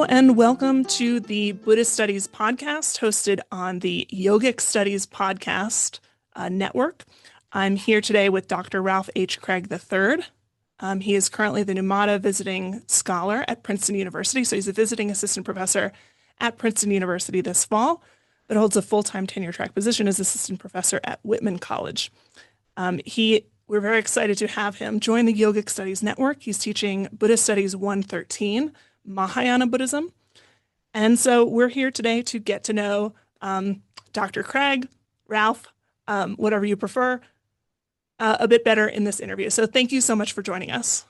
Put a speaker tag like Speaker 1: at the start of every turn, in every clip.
Speaker 1: and welcome to the Buddhist Studies podcast hosted on the Yogic Studies podcast network. I'm here today with Dr. Ralph H. Craig III. He is currently the Numata Visiting Scholar at Princeton University, so he's a visiting assistant professor at Princeton University this fall, but holds a full-time tenure-track position as assistant professor at Whitman College. We're very excited to have him join the Yogic Studies network. He's teaching Buddhist Studies 113, Mahāyāna Buddhism. And so we're here today to get to know Dr. Craig, Ralph, whatever you prefer, a bit better in this interview. So thank you so much for joining us.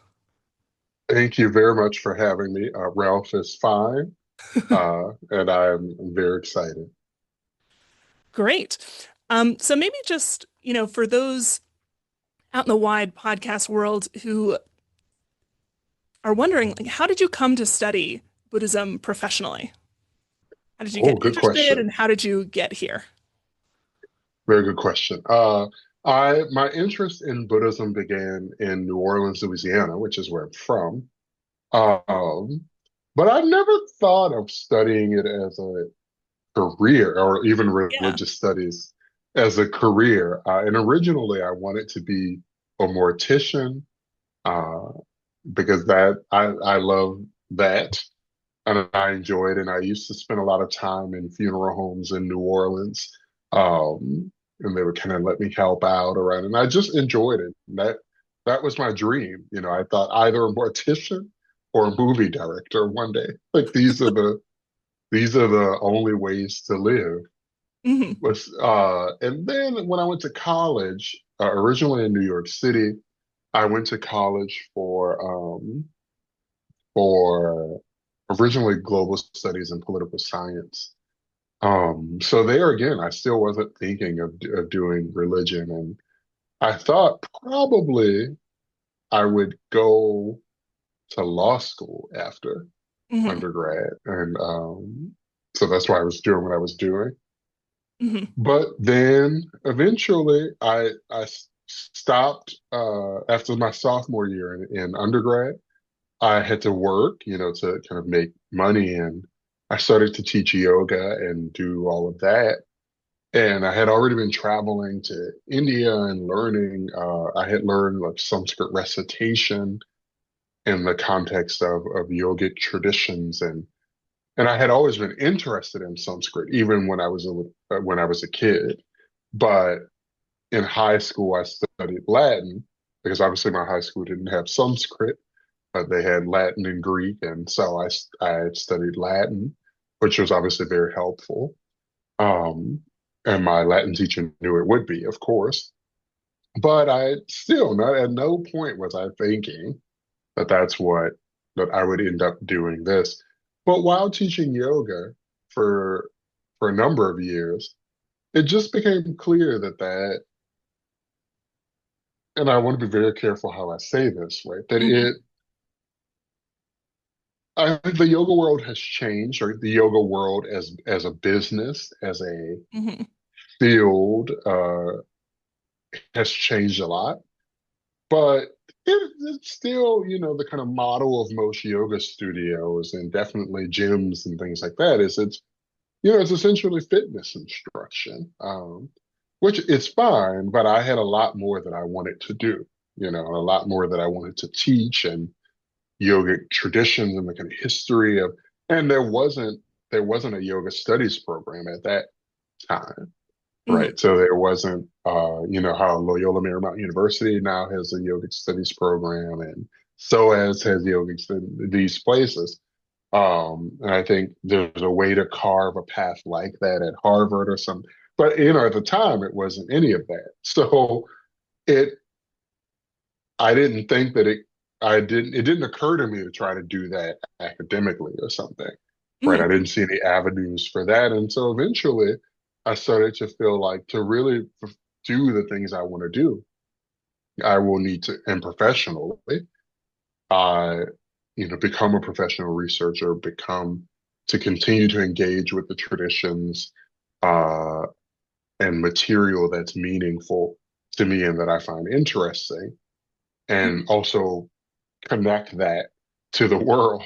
Speaker 2: Thank you very much for having me. Ralph is fine, and I'm very excited.
Speaker 1: Great. So maybe just, for those out in the wide podcast world who are wondering, how did you come to study Buddhism professionally? How did you
Speaker 2: Oh,
Speaker 1: get
Speaker 2: good
Speaker 1: interested
Speaker 2: question.
Speaker 1: and how did you get here?
Speaker 2: Very good question. My interest in Buddhism began in New Orleans, Louisiana, which is where I'm from. Um, but I never thought of studying it as a career or even
Speaker 1: Yeah.
Speaker 2: religious studies as a career. And originally, I wanted to be a mortician uh, because I love that and I enjoyed it. And I used to spend a lot of time in funeral homes in New Orleans, and they would kind of let me help out around, and I just enjoyed it. And that was my dream. I thought either a mortician or a movie director one day. Like these are the only ways to live.
Speaker 1: Hmm.
Speaker 2: And then when I went to college, originally in New York City, I went to college for originally global studies and political science. So there again, I still wasn't thinking of doing religion, and I thought probably I would go to law school after
Speaker 1: Hmm.
Speaker 2: undergrad, and so that's why I was doing what I was doing.
Speaker 1: Hmm.
Speaker 2: But then eventually, I stopped after my sophomore year in undergrad. I had to work, to kind of make money, and I started to teach yoga and do all of that. And I had already been traveling to India and learning. I had learned like Sanskrit recitation in the context of yogic traditions, and I had always been interested in Sanskrit, even when I was a kid. But in high school, I studied Latin because obviously my high school didn't have Sanskrit, but they had Latin and Greek, and so I studied Latin, which was obviously very helpful. Um, and my Latin teacher knew it would be, of course. But I still, not at no point was I thinking that I would end up doing this. But while teaching yoga for for a number of years, it just became clear and I want to be very careful how I say this, right?
Speaker 1: Hmm.
Speaker 2: The yoga world has changed, or the yoga world as a business, as a
Speaker 1: Hmm.
Speaker 2: field, has changed a lot. But it's still, the kind of model of most yoga studios and definitely gyms and things like that is it's essentially fitness instruction, which is fine, but I had a lot more that I wanted to do, and a lot more that I wanted to teach and yogic traditions and the kind of history of, and there wasn't a yoga studies program at that time.
Speaker 1: Hmm.
Speaker 2: Right. So there wasn't, how Loyola Marymount University now has a yogic studies program and SOAS has these places. And I think there's a way to carve a path like that at Harvard or something. But, at the time, it wasn't any of that. So it, I didn't think that it didn't occur to me to try to do that academically or something, right? I
Speaker 1: Hmm.
Speaker 2: didn't see any avenues for that. And so eventually I started to feel like to really do the things I want to do, I will need to, and professionally, I, become a professional researcher, to continue to engage with the traditions, uh, and material that's meaningful to me and that I find interesting, and
Speaker 1: Hmm.
Speaker 2: also connect that to the world.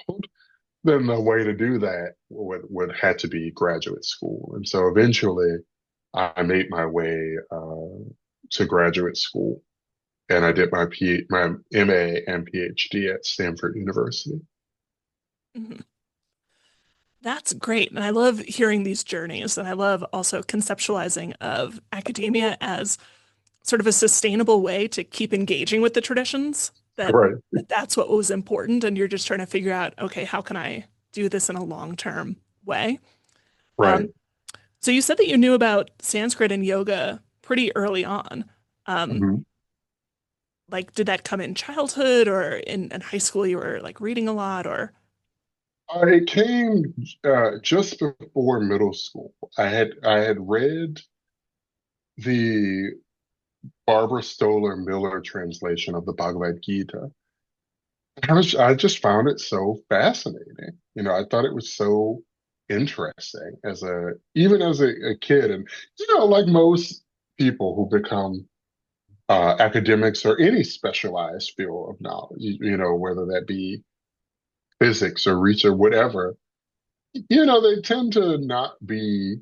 Speaker 2: then the way to do that would had to be graduate school. And so eventually I made my way to graduate school, and I did my MA and PhD at Stanford University.
Speaker 1: Mhm. That's great. And I love hearing these journeys. And I love also conceptualizing of academia as sort of a sustainable way to keep engaging with the traditions,
Speaker 2: Right,
Speaker 1: that's what was important. And you're just trying to figure out, okay, how can I do this in a long-term way?
Speaker 2: right.
Speaker 1: Um, so you said that you knew about Sanskrit and yoga pretty early on. Um,
Speaker 2: Mhm.
Speaker 1: like, did that come in childhood or in high school you were like reading a lot or?
Speaker 2: I came just before middle school. I had read the Barbara Stoller Miller translation of the Bhagavad Gita. I just found it so fascinating. I thought it was so interesting even as a kid. And, like most people who become academics or any specialized field of knowledge, whether that be physics or research or whatever, they tend to not be,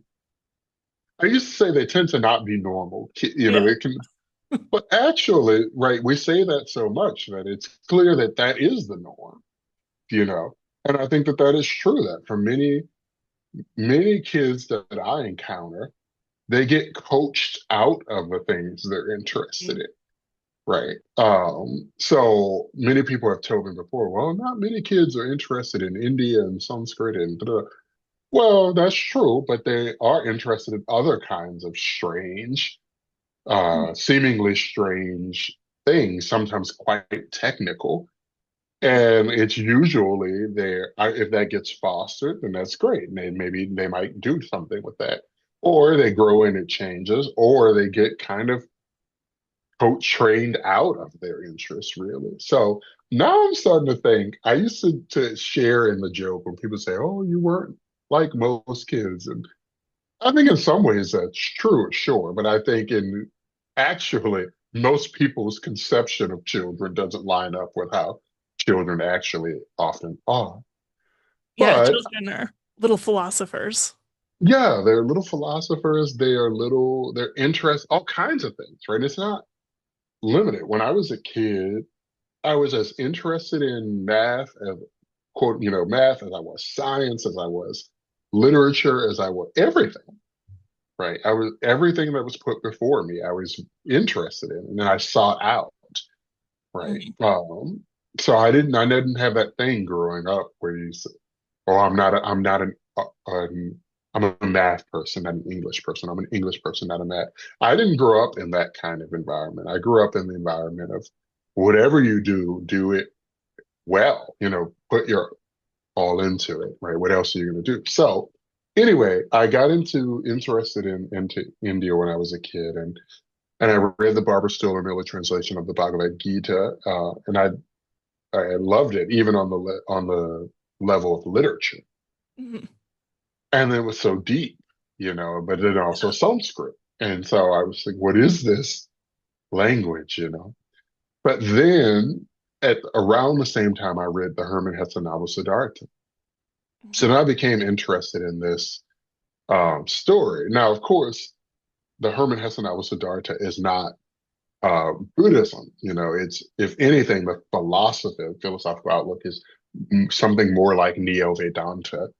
Speaker 2: I used to say they tend to not be normal.
Speaker 1: Yeah.
Speaker 2: They can, but actually, right, we say that so much that it's clear that that is the norm, you know. And I think that that is true, that for many kids that I encounter, they get coached out of the things they're interested
Speaker 1: Mm.
Speaker 2: in, right? So many people have told me before, well, not many kids are interested in India and Sanskrit and blah. Well, that's true, but they are interested in other kinds of seemingly strange things, sometimes quite technical. And it's usually there, if that gets fostered, then that's great. And maybe they might do something with that. Or they grow and it changes, or they get kind of coach trained out of their interests, really. So now I'm starting to think, I used to share in the joke when people say, oh, you weren't like most kids. And I think in some ways that's true, sure. But I think in actually, most people's conception of children doesn't line up with how children actually often are.
Speaker 1: Yeah,
Speaker 2: But
Speaker 1: children are little philosophers.
Speaker 2: yeah, they're little philosophers. They're interest, all kinds of things, right? It's not limited. When I was a kid, I was as interested in math as quote, math as I was science, as I was literature, as I was everything. Right. I was everything that was put before me, I was interested in, and then I sought out. Right.
Speaker 1: Mhm.
Speaker 2: So I didn't have that thing growing up where you say, "Oh, I'm not I'm a math person, not an English person. I'm an English person, not a math." I didn't grow up in that kind of environment. I grew up in the environment of whatever you do, do it well. Put your all into it, right? What else are you going to do? So anyway, I got interested into India when I was a kid, and I read the Barbara Stoller Miller translation of the Bhagavad Gita, and I loved it, even on the level of literature,
Speaker 1: Mhm.
Speaker 2: and it was so deep, but then also Sanskrit, and so I was like, what is this language? But then at around the same time, I read the Hermann Hesse novel Siddhartha. So
Speaker 1: Mhm.
Speaker 2: then I became interested in this story. Now, of course, the Hermann Hesse novel Siddhartha is not Buddhism. It's, if anything, the philosophical outlook is something more like Neo-Vedanta,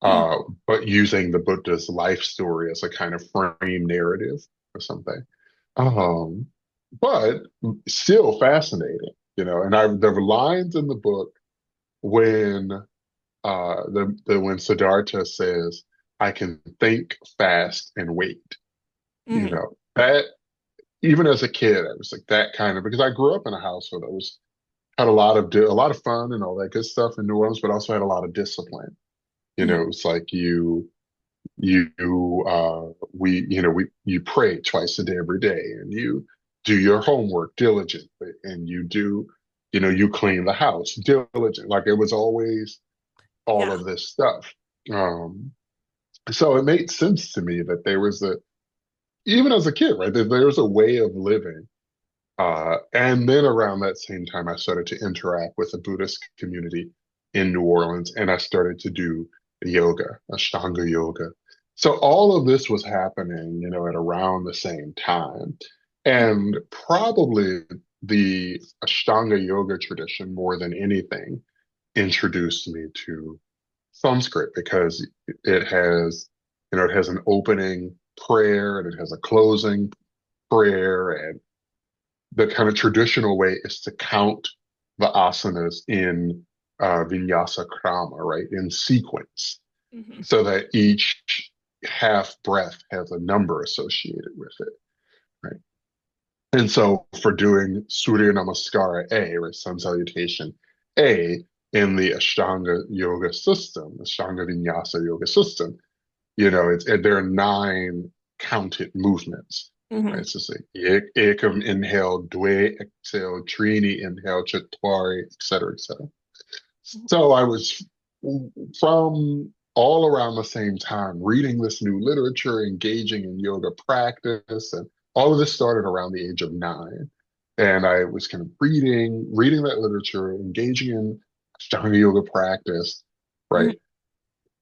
Speaker 1: Mhm.
Speaker 2: uh, but using the Buddha's life story as a kind of frame narrative or something. Um, but still fascinating. And there were lines in the book when when Siddhartha says, I can think fast and wait.
Speaker 1: Mhm.
Speaker 2: That even as a kid, I was like that kind of, because I grew up in a household that was had a lot of fun and all that good stuff in New Orleans, but also had a lot of discipline.
Speaker 1: Mhm.
Speaker 2: It was like you pray twice a day every day, and you do your homework diligently, and you clean the house diligently. Like it was always all
Speaker 1: Yeah.
Speaker 2: of this stuff. Um, so it made sense to me that there was even as a kid, right, that there's a way of living. And then around that same time, I started to interact with the Buddhist community in New Orleans, and I started to do yoga, Ashtanga yoga. So all of this was happening, at around the same time. And probably the Ashtanga yoga tradition, more than anything, introduced me to Sanskrit because it has an opening prayer and it has a closing prayer. And the kind of traditional way is to count the asanas in vinyasa krama, right, in sequence,
Speaker 1: Mhm.
Speaker 2: so that each half breath has a number associated with it, right? And so for doing Surya Namaskara A, right, sun salutation A, in the Ashtanga yoga system, Ashtanga Vinyasa yoga system, there are nine counted movements, right?
Speaker 1: Mhm.
Speaker 2: It's just like ekam inhale, dwe exhale, trini inhale, chatwari, et cetera, et cetera. So I was from all around the same time reading this new literature, engaging in yoga practice, and all of this started around the age of 9. And I was kind of reading that literature, engaging in Ashtanga yoga practice,
Speaker 1: Mhm.
Speaker 2: right?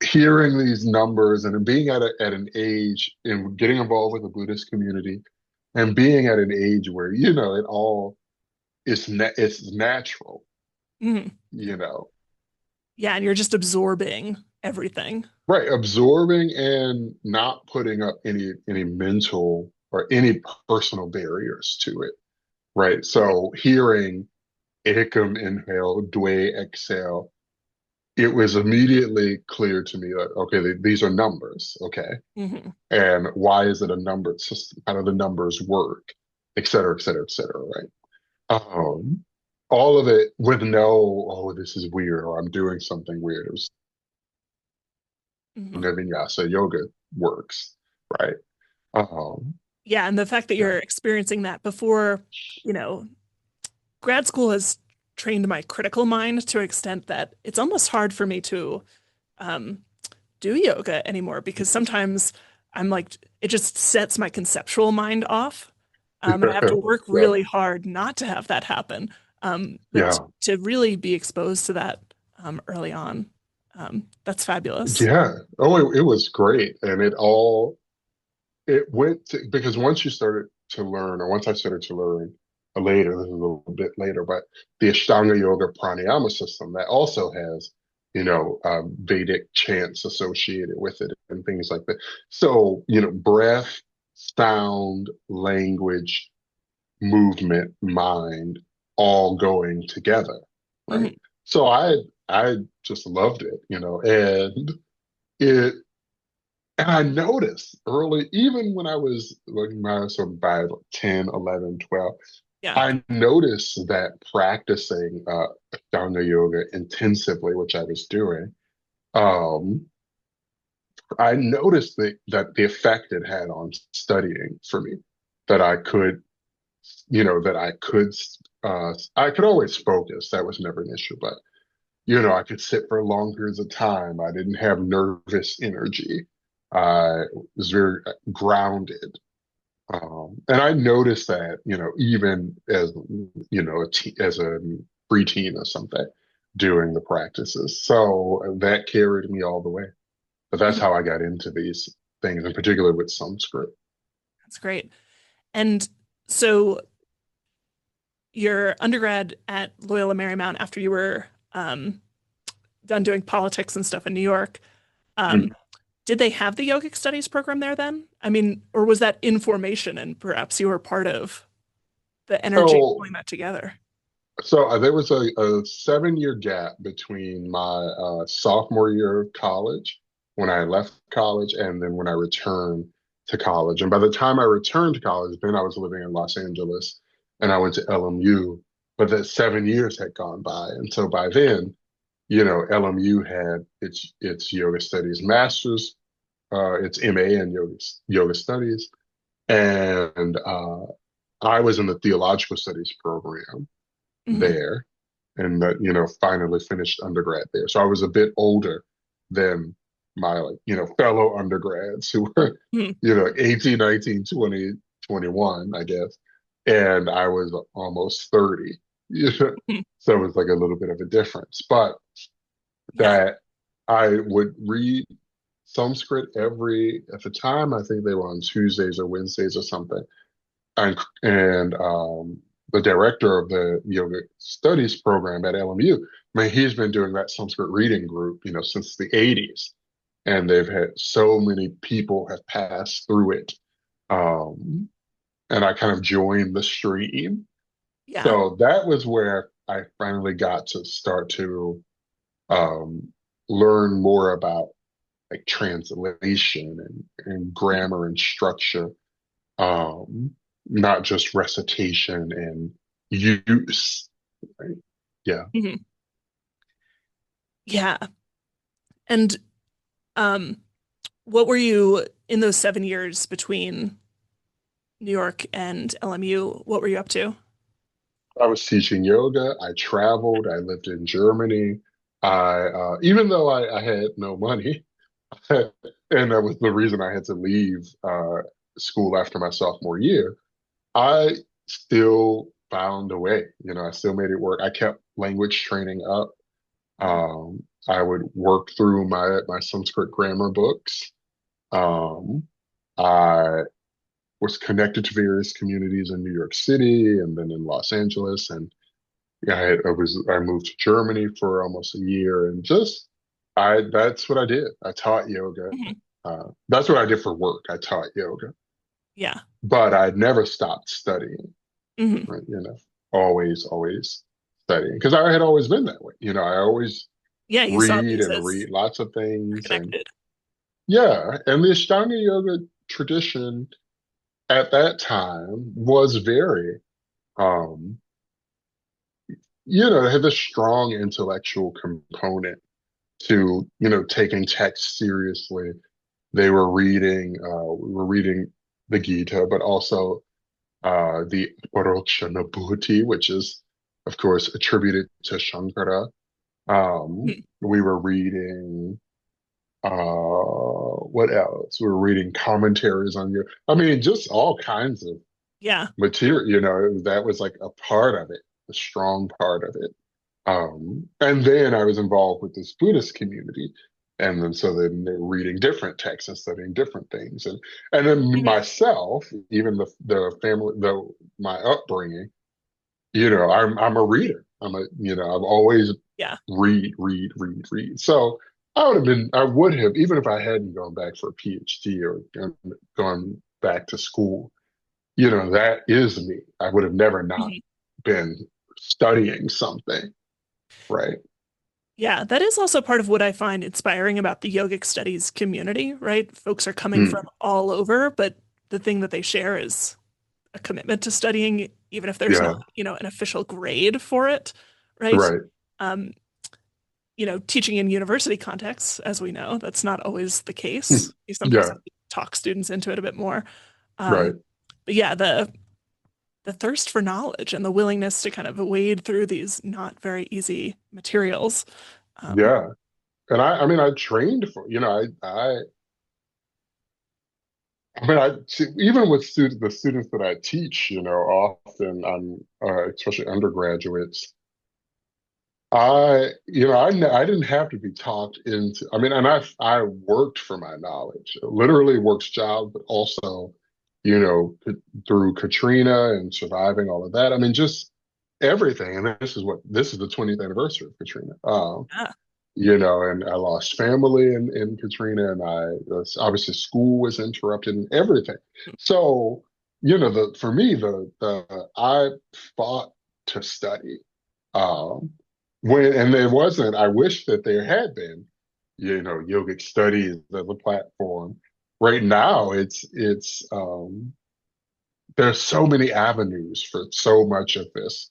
Speaker 2: Hearing these numbers and being at an age and getting involved with the Buddhist community and being at an age where, it all it's natural,
Speaker 1: Mhm.
Speaker 2: you know.
Speaker 1: Yeah, and you're just absorbing everything.
Speaker 2: Right, absorbing and not putting up any mental or any personal barriers to it. Right.
Speaker 1: Right.
Speaker 2: So hearing Ekam inhale, Dwe exhale, it was immediately clear to me that okay, these are numbers. Okay.
Speaker 1: Mhm.
Speaker 2: And why is it a numbered system? How do the numbers work? Et cetera, et cetera, et cetera. Right. Um, all of it with no, oh, this is weird, or I'm doing something weird. It was
Speaker 1: Mhm.
Speaker 2: vinyasa yoga works. Right. Um,
Speaker 1: Yeah, and the fact that
Speaker 2: yeah.
Speaker 1: you're experiencing that before, you know, grad school has trained my critical mind to an extent that it's almost hard for me to um, do yoga anymore because sometimes I'm like, it just sets my conceptual mind off. And I have to work
Speaker 2: Yeah.
Speaker 1: really hard not to have that happen. But
Speaker 2: Yeah.
Speaker 1: to really be exposed to that early on, that's fabulous.
Speaker 2: Yeah. Oh, it was great. And it went because once you started to learn, or once I started to learn later, this is a little bit later, but the Ashtanga Yoga pranayama system that also has, Vedic chants associated with it and things like that. So, breath, sound, language, movement, mind, all going together, right?
Speaker 1: Mhm.
Speaker 2: So I just loved it, it and I noticed early, even when I was looking my so by 10, 11, 12,
Speaker 1: Yeah.
Speaker 2: I noticed that practicing Ashtanga yoga intensively, which I was doing, um, I noticed that the effect it had on studying for me, that I could, I could always focus. That was never an issue, but I could sit for long periods of time. I didn't have nervous energy. I was very grounded. And I noticed that, even as, as a preteen or something, doing the practices. So that carried me all the way. But that's
Speaker 1: Mhm.
Speaker 2: how I got into these things, in particular with Sanskrit.
Speaker 1: That's great. And so your undergrad at Loyola Marymount after you were done doing politics and stuff in New York, um, did they have the yogic studies program there then? I mean, or was that in formation and perhaps you were part of the energy
Speaker 2: So
Speaker 1: pulling that together?
Speaker 2: There was a 7-year gap between my sophomore year of college when I left college and then when I returned to college. And by the time I returned to college, then I was living in Los Angeles and I went to LMU. But that 7 years had gone by. And so by then, LMU had its yoga studies master's, its MA in yoga studies. And I was in the theological studies program
Speaker 1: Hmm.
Speaker 2: there and that, finally finished undergrad there. So I was a bit older than my like, fellow undergrads who were,
Speaker 1: Hmm.
Speaker 2: 18, 19, 20, 21, I guess. And I was almost 30. You know?
Speaker 1: Hmm.
Speaker 2: So it was like a little bit of a difference. But
Speaker 1: Yeah.
Speaker 2: that I would read Sanskrit at the time, I think they were on Tuesdays or Wednesdays or something. And the director of the yoga studies program at LMU, I mean, he's been doing that Sanskrit reading group, since the 80s. And they've had so many people have passed through it. Um, and I kind of joined the stream.
Speaker 1: Yeah.
Speaker 2: So that was where I finally got to start to um, learn more about like translation and grammar and structure, um, not just recitation and use. Right? Yeah.
Speaker 1: Mhm. Yeah. And um, what were you in those 7 years between New York and LMU? What were you up to?
Speaker 2: I was teaching yoga. I traveled. I lived in Germany. Even though I had no money, and that was the reason I had to leave school after my sophomore year, I still found a way. I still made it work. I kept language training up.
Speaker 1: Mhm.
Speaker 2: I would work through my Sanskrit grammar books. Um, I was connected to various communities in New York City and then in Los Angeles, and yeah, I moved to Germany for almost a year, and just I that's what I did. I taught yoga.
Speaker 1: Mhm.
Speaker 2: That's what I did for work. I taught yoga,
Speaker 1: Yeah.
Speaker 2: but I never stopped studying.
Speaker 1: Hmm.
Speaker 2: Right? Always studying because I had always been that way. I always
Speaker 1: Yeah, you saw
Speaker 2: read
Speaker 1: these
Speaker 2: and
Speaker 1: as
Speaker 2: read lots of things, and
Speaker 1: connected.
Speaker 2: yeah, and the Ashtanga yoga tradition at that time was very, um, it had a strong intellectual component to, taking text seriously. We were reading the Gita, but also the Parokshana, which is, of course, attributed to Shankara.
Speaker 1: Mhm.
Speaker 2: We were reading, what else? We were reading commentaries on I mean, just all kinds of
Speaker 1: Yeah.
Speaker 2: material, that was like a part of it, a strong part of it. And then I was involved with this Buddhist community. And then so then they're reading different texts and studying different things. And then
Speaker 1: Mhm.
Speaker 2: myself, even the family, my upbringing, I'm a reader. I've always
Speaker 1: Yeah.
Speaker 2: read. So I would have, even if I hadn't gone back for a PhD or gone back to school, that is me. I would have never not
Speaker 1: Mhm.
Speaker 2: been studying something, right?
Speaker 1: Yeah, that is also part of what I find inspiring about the yogic studies community, right? Folks are coming from
Speaker 2: Mm,
Speaker 1: all over, but the thing that they share is a commitment to studying, even if there's not,
Speaker 2: yeah,
Speaker 1: an official grade for it, right?
Speaker 2: right.
Speaker 1: Um, teaching in university contexts, as we know, that's not always the
Speaker 2: Mm,
Speaker 1: case. You sometimes
Speaker 2: yeah,
Speaker 1: have to talk students into it a bit more.
Speaker 2: right.
Speaker 1: But yeah, the thirst for knowledge and the willingness to kind of wade through these not very easy materials. Um,
Speaker 2: Yeah. And I mean, I trained for, I mean, even with the students that I teach, often especially undergraduates, I didn't have to be talked into, I mean, and I worked for my knowledge, literally worked jobs, but also, you know, through Katrina and surviving all of that. I mean, just everything. And this is the 20th anniversary of Katrina.
Speaker 1: yeah.
Speaker 2: And I lost family in Katrina, and obviously school was interrupted and everything. So, for me, I fought to study. Um, and there wasn't, I wish that there had been, yogic studies as a platform. Right now, there's so many avenues for so much of this.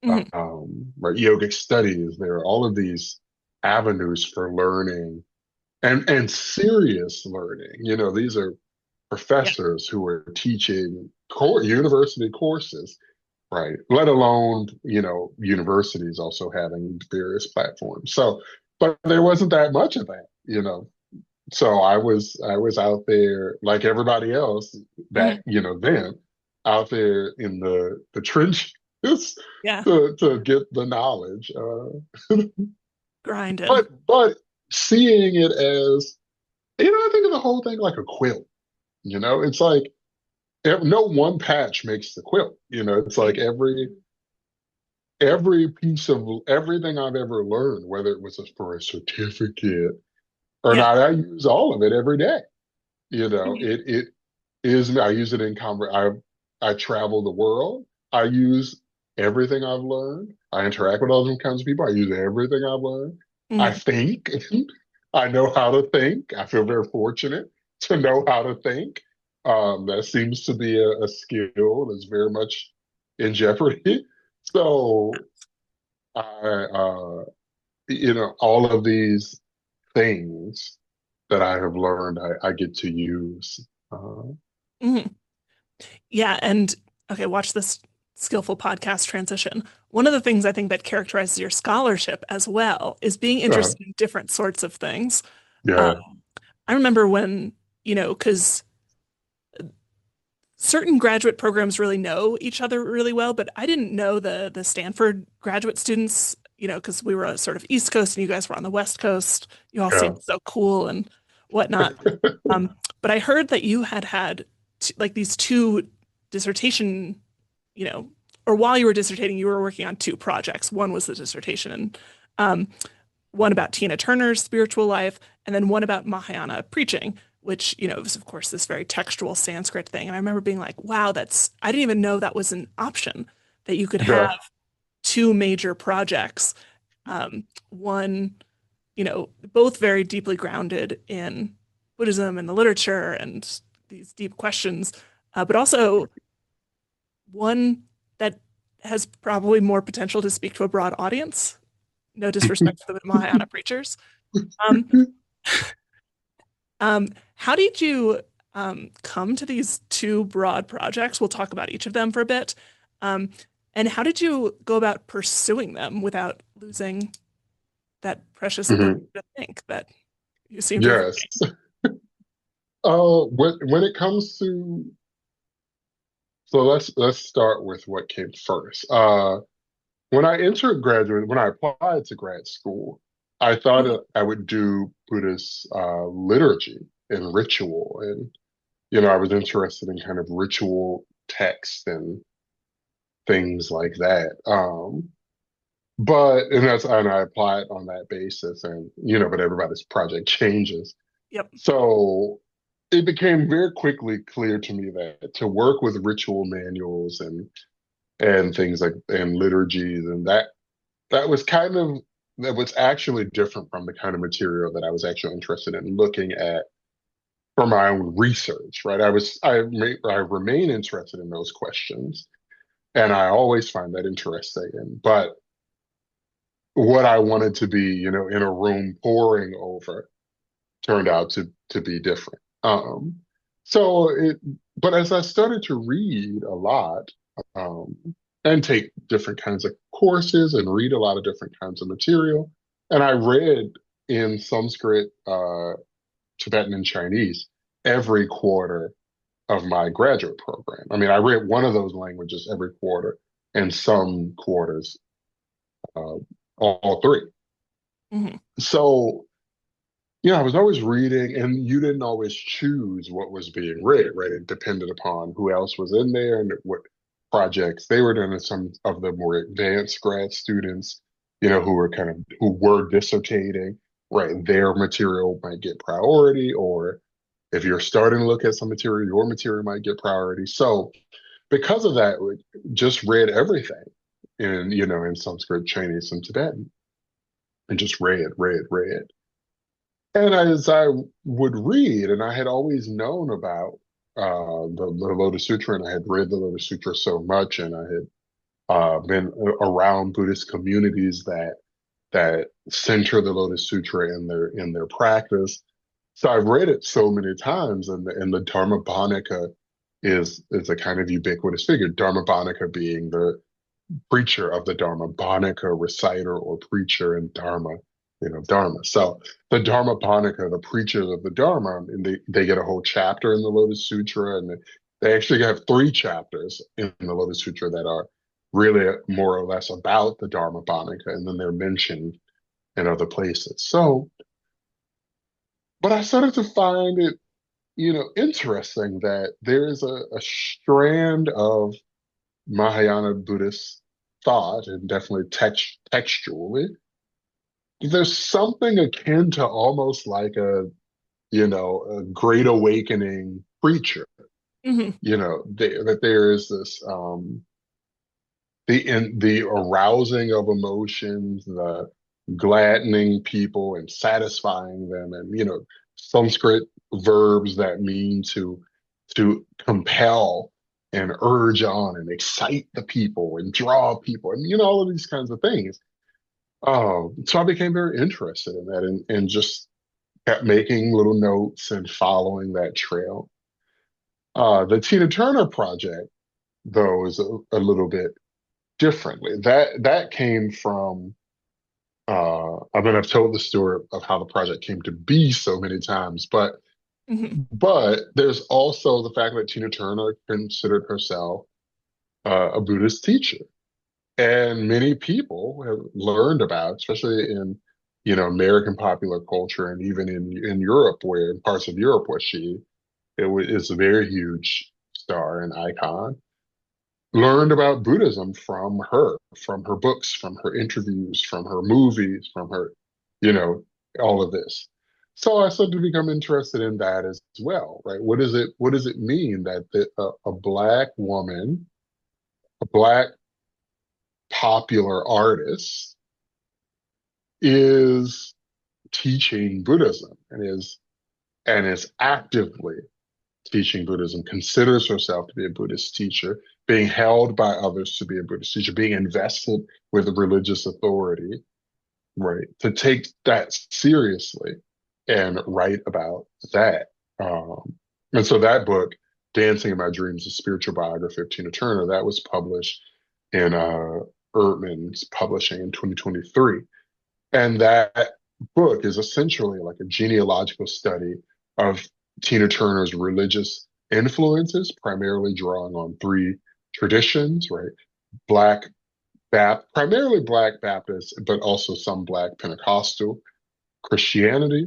Speaker 1: Mhm.
Speaker 2: Right, yogic studies, there are all of these avenues for learning and serious learning. These are
Speaker 1: Yeah.
Speaker 2: professors who are teaching university courses, right? Let alone, universities also having various platforms. So, but there wasn't that much of that. So I was out there like everybody else back,
Speaker 1: Mhm.
Speaker 2: then out there in the trenches
Speaker 1: Yeah.
Speaker 2: to get the knowledge.
Speaker 1: grinding.
Speaker 2: but seeing it as, I think of the whole thing like a quilt. It's like no one patch makes the quilt. It's like every piece of everything I've ever learned, whether it was for a certificate or
Speaker 1: Yeah.
Speaker 2: not, I use all of it every day.
Speaker 1: Mhm.
Speaker 2: It is, I use it in I travel the world. I use everything I've learned. I interact with all different kinds of people. I use everything I've learned. I
Speaker 1: Mhm.
Speaker 2: think. I know how to think. I feel very fortunate to know how to think. That seems to be a skill that's very much in jeopardy. So I, all of these things that I have learned, I get to use.
Speaker 1: Mhm. Yeah, and okay, watch this skillful podcast transition. One of the things I think that characterizes your scholarship as well is being
Speaker 2: uh,
Speaker 1: interested in different sorts of things.
Speaker 2: yeah,
Speaker 1: Um, I remember when, because certain graduate programs really know each other really well, but I didn't know the Stanford graduate students, because we were a sort of East Coast and you guys were on the West Coast. You all
Speaker 2: yeah.
Speaker 1: seemed so cool and whatnot. But I heard that you had like these two dissertation, you know, or while you were dissertating, you were working on two projects. One was the dissertation, and um, one about Tina Turner's spiritual life, and then one about Mahayana preaching, which, was of course this very textual Sanskrit thing. And I remember being like, wow, I didn't even know that was an option, that you could have
Speaker 2: Yeah.
Speaker 1: two major projects. One, both very deeply grounded in Buddhism and the literature and these deep questions, but also one that has probably more potential to speak to a broad audience. No disrespect to the Mahayana preachers. Um, how did you come to these two broad projects? We'll talk about each of them for a bit. Um, and how did you go about pursuing them without losing that precious ability
Speaker 2: Mhm.
Speaker 1: to think that you seem to have
Speaker 2: Yes. When it comes to, so let's start with what came first. When I applied to grad school, I thought
Speaker 1: regained?
Speaker 2: I would do Buddhist liturgy and ritual, and I was interested in kind of ritual text and things like that. And I applied on that basis, and but everybody's project changes.
Speaker 1: Yep.
Speaker 2: So it became very quickly clear to me that to work with ritual manuals and things like and liturgies and that was actually different from the kind of material that I was actually interested in looking at for my own research, right? I remain interested in those questions, and I always find that interesting. But what I wanted to be, in a room poring over turned out to be different. So but as I started to read a lot, um, and take different kinds of courses and read a lot of different kinds of material, and I read in Sanskrit, Tibetan, and Chinese every quarter of my graduate program. I mean, I read one of those languages every quarter, and some quarters, uh, all three.
Speaker 1: Hmm.
Speaker 2: So I was always reading, and you didn't always choose what was being read, right? It depended upon who else was in there and what projects they were doing. And some of the more advanced grad students, who were dissertating, right? Their material might get priority, or if you're starting to look at some material, your material might get priority. So because of that, we just read everything in Sanskrit, Chinese, and Tibetan, and just read. And as I would read, and I had always known about the Lotus Sutra, and I had read the Lotus Sutra so much, and I had been around Buddhist communities that center the Lotus Sutra in their practice. So I've read it so many times, and the dharmabānaka is a kind of ubiquitous figure. Dharmabānaka being the preacher of the Dharma, Bānaka, reciter or preacher, and Dharma, Dharma. So the Dharmabānaka, the preachers of the Dharma, and they get a whole chapter in the Lotus Sutra, and they actually have three chapters in the Lotus Sutra that are really more or less about the Dharmabānaka, and then they're mentioned and other places. So, but I started to find it, interesting that there is a strand of Mahayana Buddhist thought, and definitely textually, there's something akin to almost like a great awakening preacher.
Speaker 1: Hmm.
Speaker 2: That there is this the arousing of emotions, the gladdening people and satisfying them, and Sanskrit verbs that mean to compel and urge on and excite the people and draw people and all of these kinds of things. So I became very interested in that, and just kept making little notes and following that trail. The Tina Turner project, though, is a little bit differently. That came from I've told the story of how the project came to be so many times,
Speaker 1: Hmm.
Speaker 2: but there's also the fact that Tina Turner considered herself a Buddhist teacher, and many people have learned about, especially in American popular culture, and even in Europe, where in parts of Europe where is a very huge star and icon, learned about Buddhism from her books, from her interviews, from her movies, from her, you know, all of this. So I started to become interested in that as well, right? What does it mean that a black woman, a black popular artist is teaching Buddhism and is actively teaching Buddhism, considers herself to be a Buddhist teacher, being held by others to be a Buddhist teacher, being invested with a religious authority, right? To take that seriously and write about that. And so that book, Dancing in My Dreams, a spiritual biography of Tina Turner, that was published in Ehrman's Publishing in 2023. And that book is essentially like a genealogical study of Tina Turner's religious influences, primarily drawing on three traditions, right? Black primarily Black Baptist, but also some Black Pentecostal Christianity,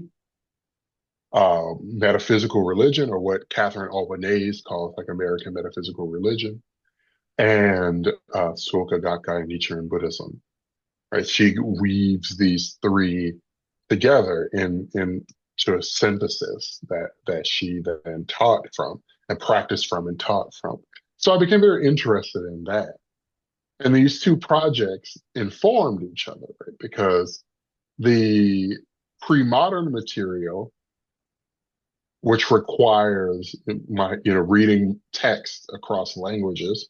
Speaker 2: metaphysical religion, or what Catherine Albanese calls like American metaphysical religion, and Soka Gakkai and Nichiren Buddhism. Right? She weaves these three together into a synthesis that she then taught from and practiced from and taught from. So I became very interested in that. And these two projects informed each other, right? Because the pre-modern material, which requires reading text across languages,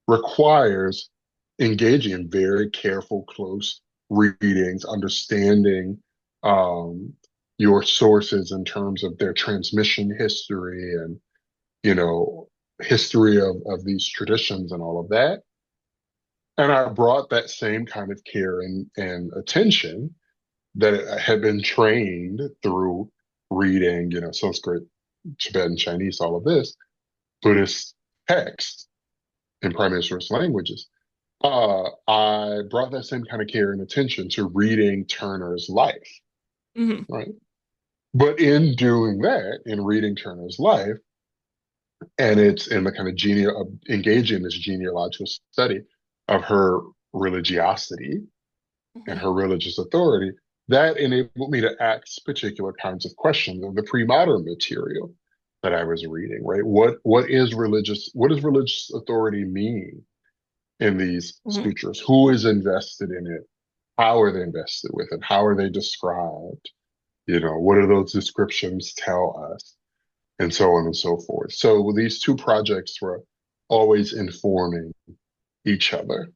Speaker 2: requires engaging in very careful, close readings, understanding um, your sources in terms of their transmission history and, you know, history of these traditions and all of that. And I brought that same kind of care and attention that I had been trained through reading, Sanskrit, Tibetan, Chinese, all of this, Buddhist text in primary source languages. I brought that same kind of care and attention to reading Turner's life,
Speaker 1: Hmm.
Speaker 2: right? But in doing that, in reading Turner's life, and it's in the kind of engaging in this genealogical study of her religiosity and
Speaker 1: Hmm.
Speaker 2: her religious authority, that enabled me to ask particular kinds of questions of the pre-modern material that I was reading, right? What does religious authority mean in these
Speaker 1: Hmm.
Speaker 2: sutras? Who is invested in it? How are they invested with it? How are they described? What do those descriptions tell us? And so on and so forth. So these two projects were always informing each other.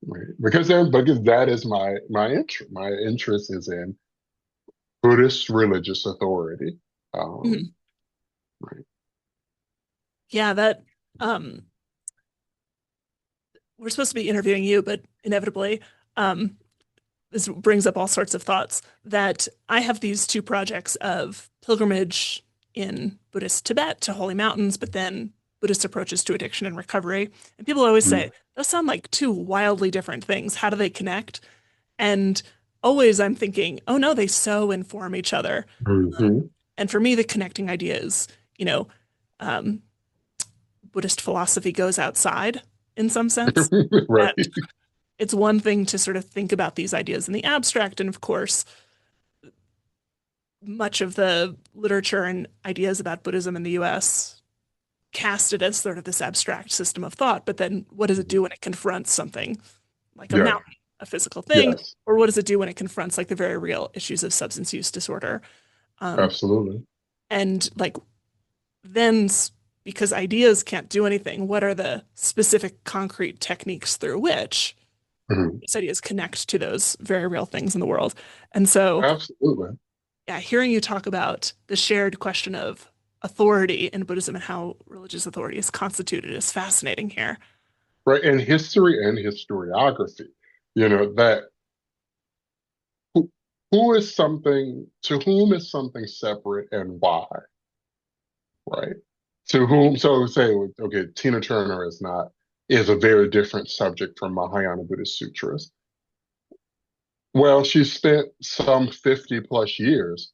Speaker 2: Right. Because that is my interest. My interest is in Buddhist religious authority. Um,
Speaker 1: Hmm.
Speaker 2: right.
Speaker 1: Yeah, that um we're supposed to be interviewing you, but inevitably, um, this brings up all sorts of thoughts that I have these two projects of pilgrimage in Buddhist Tibet to holy mountains, but then Buddhist approaches to addiction and recovery. And people always
Speaker 2: Mm,
Speaker 1: say, those sound like two wildly different things. How do they connect? And always I'm thinking, oh no, they so inform each other.
Speaker 2: Hmm.
Speaker 1: And for me, the connecting idea is, you know, um, Buddhist philosophy goes outside in some sense.
Speaker 2: Right.
Speaker 1: That it's one thing to sort of think about these ideas in the abstract. And of course, much of the literature and ideas about Buddhism in the US cast it as sort of this abstract system of thought. But then what does it do when it confronts something like a
Speaker 2: Yeah.
Speaker 1: mountain, a physical thing?
Speaker 2: Yes.
Speaker 1: Or what does it do when it confronts like the very real issues of substance use disorder? Um,
Speaker 2: Absolutely.
Speaker 1: and like then because ideas can't do anything, what are the specific concrete techniques through which
Speaker 2: Hmm.
Speaker 1: these ideas connect to those very real things in the world? And so,
Speaker 2: Absolutely.
Speaker 1: yeah, hearing you talk about the shared question of authority in Buddhism and how religious authority is constituted is fascinating here.
Speaker 2: Right. And history and historiography, that who, who is something, to whom is something separate and why, right? To whom, so say, okay, Tina Turner is a very different subject from Mahayana Buddhist sutras. Well, she spent some 50 plus years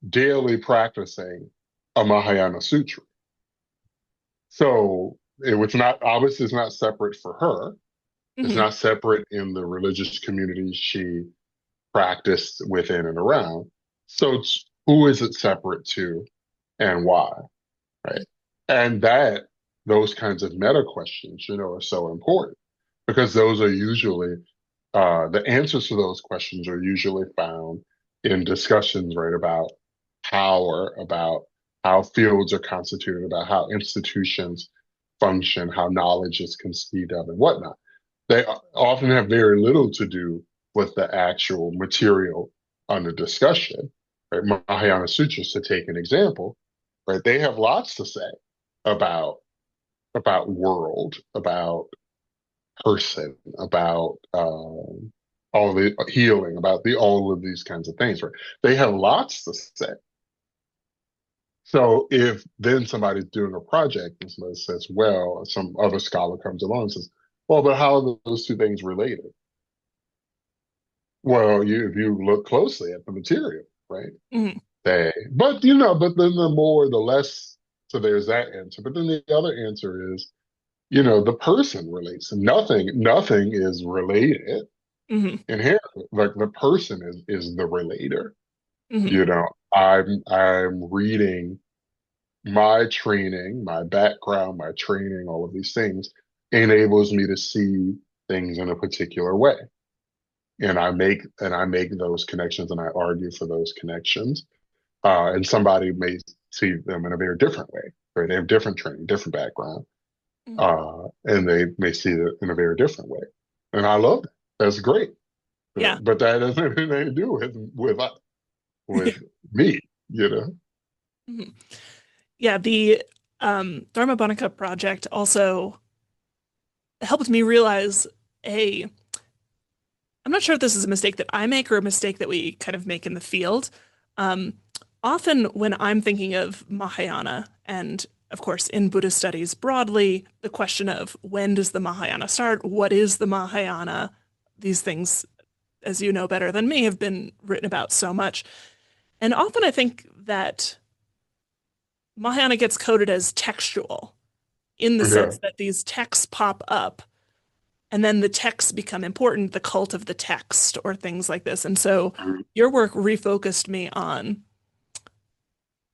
Speaker 2: daily practicing a Mahayana sutra. So it was not, obviously, it's not separate for her. It's
Speaker 1: Hmm.
Speaker 2: not separate in the religious community she practiced within and around. So who is it separate to and why? Right. And those kinds of meta questions, are so important because those are usually, the answers to those questions are usually found in discussions, right, about power, about how fields are constituted, about how institutions function, how knowledge is conceived of, and whatnot. They often have very little to do with the actual material under discussion. Right? Mahayana Sutras, to take an example, right? They have lots to say about world, about person, about all the healing, about all of these kinds of things. Right? They have lots to say. So if then somebody's doing a project and somebody says, well, some other scholar comes along and says, well, but how are those two things related? Well, if you look closely at the material, right?
Speaker 1: Hmm.
Speaker 2: But then the less, so there's that answer. But then the other answer is, the person relates. Nothing is related
Speaker 1: Hmm.
Speaker 2: inherently. Like the person is the relator.
Speaker 1: Hmm.
Speaker 2: You know, I'm reading my training, my background, my training, all of these things enables me to see things in a particular way. And I make those connections and I argue for those connections. And somebody may see them in a very different way, right? They have different training, different background, and they may see it in a very different way. And I love that. That's great.
Speaker 1: Yeah.
Speaker 2: But that doesn't have anything to do with me, you know?
Speaker 1: Hmm. Yeah. The Dharmabānaka project also helped me realize a I'm not sure if this is a mistake that I make or a mistake that we kind of make in the field. Um, Often when I'm thinking of Mahayana, and of course in Buddhist studies broadly, the question of when does the Mahayana start? What is the Mahayana? These things, as you know better than me, have been written about so much. And often I think that Mahayana gets coded as textual in the
Speaker 2: Yeah.
Speaker 1: sense that these texts pop up and then the texts become important, the cult of the text or things like this. And so your work refocused me on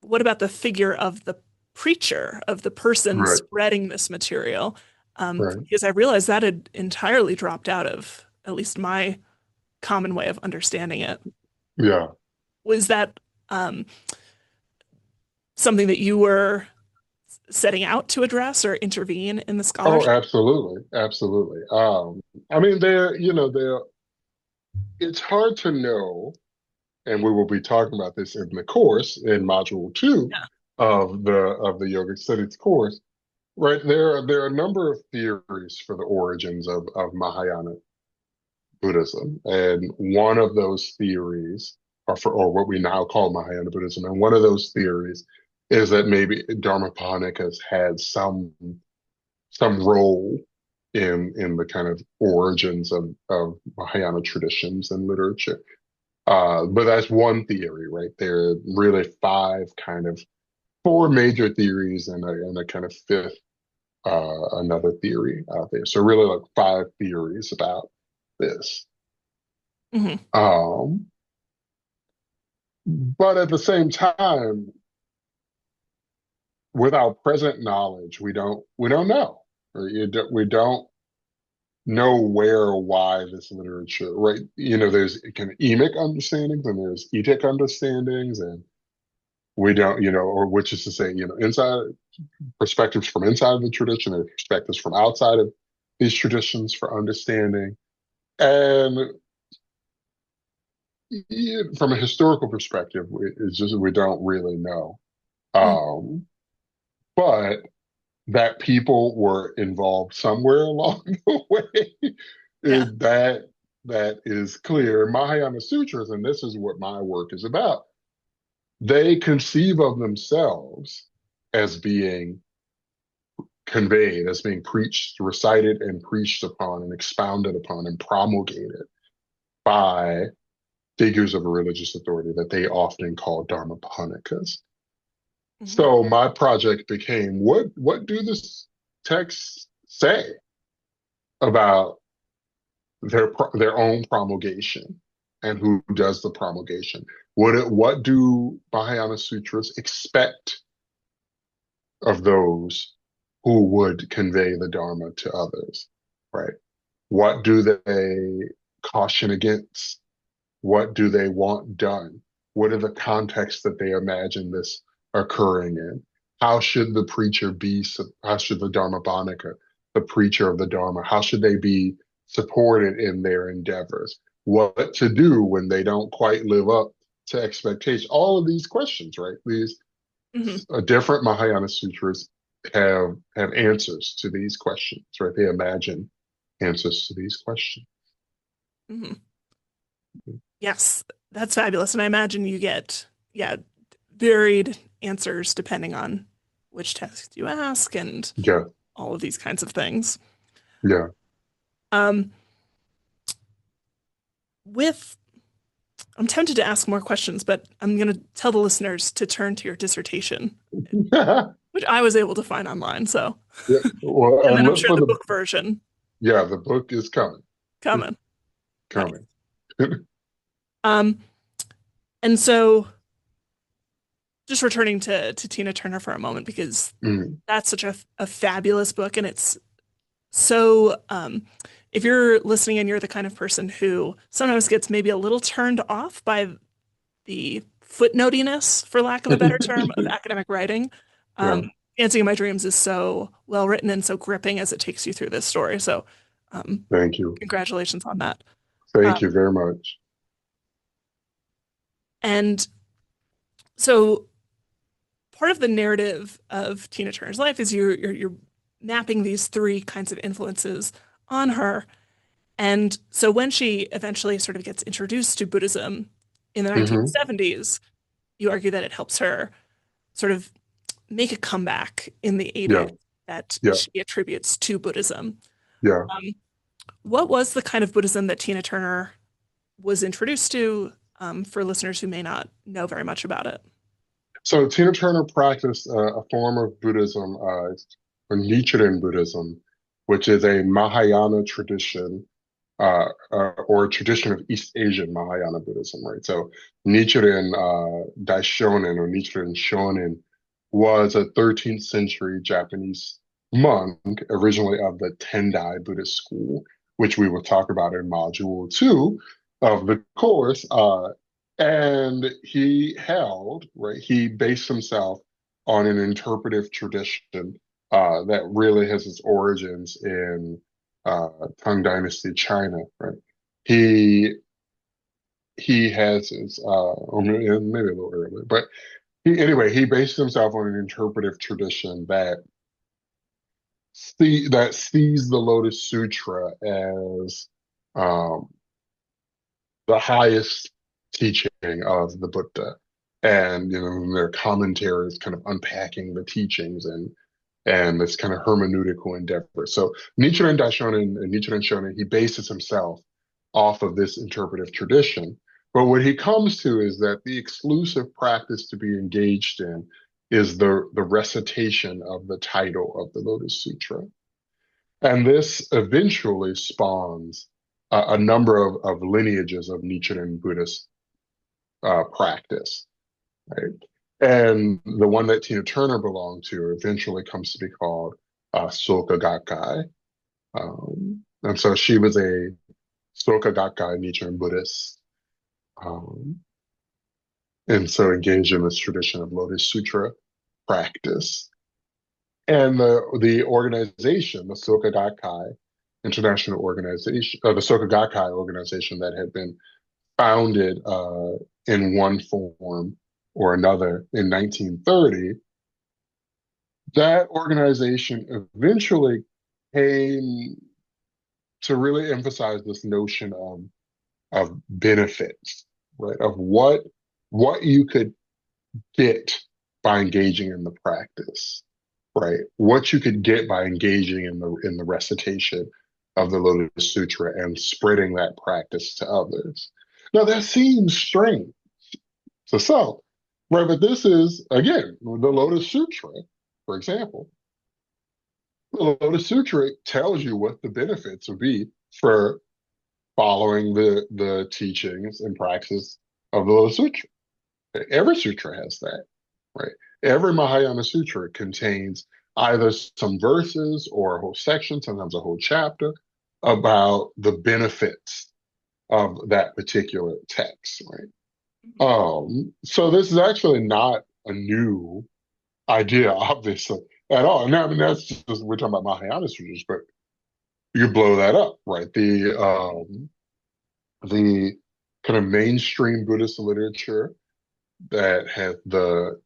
Speaker 1: what about the figure of the preacher, of the person
Speaker 2: Right.
Speaker 1: spreading this material?
Speaker 2: Right.
Speaker 1: Because I realized that had entirely dropped out of at least my common way of understanding it.
Speaker 2: Yeah.
Speaker 1: Was that um, something that you were setting out to address or intervene in the
Speaker 2: Oh,
Speaker 1: scholarship?
Speaker 2: absolutely. Absolutely. I mean, it's hard to know, and we will be talking about this in the course in module two
Speaker 1: Yeah.
Speaker 2: of the yogic studies course. Right. There are a number of theories for the origins of Mahayana Buddhism. And one of those theories, or what we now call Mahayana Buddhism, and one of those theories is that maybe Dharmapānika has had some role in the kind of origins of Mahayana traditions and literature. But that's one theory, right? There are really four major theories and a kind of fifth, another theory out there. So really like five theories about this.
Speaker 1: Hmm.
Speaker 2: Um, but at the same time, without present knowledge, we don't know. Right? We don't know where or why this literature, right? There's kind of emic understandings and there's etic understandings, and we don't, or which is to say, inside perspectives from inside of the tradition and perspectives from outside of these traditions for understanding. And from a historical perspective, it's just we don't really know. Um, but that people were involved somewhere along the way,
Speaker 1: Yeah.
Speaker 2: that is clear. Mahayana Sutras, and this is what my work is about, they conceive of themselves as being conveyed, as being preached, recited, and preached upon, and expounded upon, and promulgated by figures of religious authority that they often call dharmabānakas.
Speaker 1: Hmm.
Speaker 2: So my project became, what do this text say about their own promulgation, and who does the promulgation? What do Mahayana Sutras expect of those who would convey the Dharma to others, right? What do they caution against? What do they want done? What are the contexts that they imagine this occurring in? How should the preacher be? How should the dharmabānaka, the preacher of the Dharma, how should they be supported in their endeavors? What to do when they don't quite live up to expectation? All of these questions, right? These
Speaker 1: Hmm.
Speaker 2: different Mahayana sutras have answers to these questions, right? They imagine answers to these questions.
Speaker 1: Hmm. Yes, that's fabulous. And I imagine you get, yeah, varied answers depending on which text you ask and
Speaker 2: Yeah,
Speaker 1: all of these kinds of things.
Speaker 2: yeah.
Speaker 1: Um, with, I'm tempted to ask more questions, but I'm going to tell the listeners to turn to your dissertation, which I was able to find online. So,
Speaker 2: Yeah. Well,
Speaker 1: and
Speaker 2: and
Speaker 1: then I'm
Speaker 2: look
Speaker 1: sure
Speaker 2: for
Speaker 1: the
Speaker 2: the
Speaker 1: book version
Speaker 2: yeah, the book is coming.
Speaker 1: coming. Nice.
Speaker 2: Coming.
Speaker 1: Um, and so just returning to Tina Turner for a moment, because
Speaker 2: Mm,
Speaker 1: that's such a fabulous book. And it's so, if you're listening and you're the kind of person who sometimes gets maybe a little turned off by the footnotiness, for lack of a better term, of academic writing,
Speaker 2: yeah.
Speaker 1: Dancing in My Dreams is so well written and so gripping as it takes you through this story. So, um,
Speaker 2: Thank you.
Speaker 1: congratulations on that.
Speaker 2: Thank
Speaker 1: Um,
Speaker 2: you very much.
Speaker 1: and so part of the narrative of Tina Turner's life is you're mapping these three kinds of influences on her. And so when she eventually sort of gets introduced to Buddhism in the
Speaker 2: Hmm.
Speaker 1: 1970s, you argue that it helps her sort of make a comeback in the
Speaker 2: Yeah,
Speaker 1: 80s that
Speaker 2: yeah,
Speaker 1: she attributes to Buddhism.
Speaker 2: yeah.
Speaker 1: Um, what was the kind of Buddhism that Tina Turner was introduced to, for listeners who may not know very much about it?
Speaker 2: So Tina Turner practiced a form of Buddhism, or Nichiren Buddhism, which is a Mahayana tradition, or a tradition of East Asian Mahayana Buddhism, right? So Nichiren Daishonin, or Nichiren Shonin, was a 13th century Japanese monk, originally of the Tendai Buddhist school, which we will talk about in module 2 of the course. And he based himself on an interpretive tradition that really has its origins in Tang Dynasty China, right? He he has his or maybe a little earlier, but he based himself on an interpretive tradition that sees the Lotus Sutra as um, the highest teaching of the Buddha, and their commentaries kind of unpacking the teachings and this kind of hermeneutical endeavor. So Nichiren Daishonin and Nichiren Shonin, he bases himself off of this interpretive tradition. But what he comes to is that the exclusive practice to be engaged in is the recitation of the title of the Lotus Sutra. And this eventually spawns a number of lineages of Nichiren Buddhist practice, right? And the one that Tina Turner belonged to eventually comes to be called Soka Gakkai. And so she was a Soka Gakkai Nichiren Buddhist. Um, and so engaged in this tradition of Lotus Sutra practice. And the organization, the Soka Gakkai International Organization, the Soka Gakkai organization that had been founded in one form or another in 1930, that organization eventually came to really emphasize this notion of benefits, right? Of what you could get by engaging in the practice, right? What you could get by engaging in the recitation of the Lotus Sutra and spreading that practice to others. Now that seems strange to some, right? But this is again the Lotus Sutra, for example. The Lotus Sutra tells you what the benefits would be for following the teachings and praxis of the Lotus Sutra. Every sutra has that, right? Every Mahāyāna Sutra contains either some verses or a whole section, sometimes a whole chapter, about the benefits of that particular text, right? So this is actually not a new idea, obviously, at all. And I mean, that's just, we're talking about Mahāyāna Sutras, but you blow that up, right? The kind of mainstream Buddhist literature that has the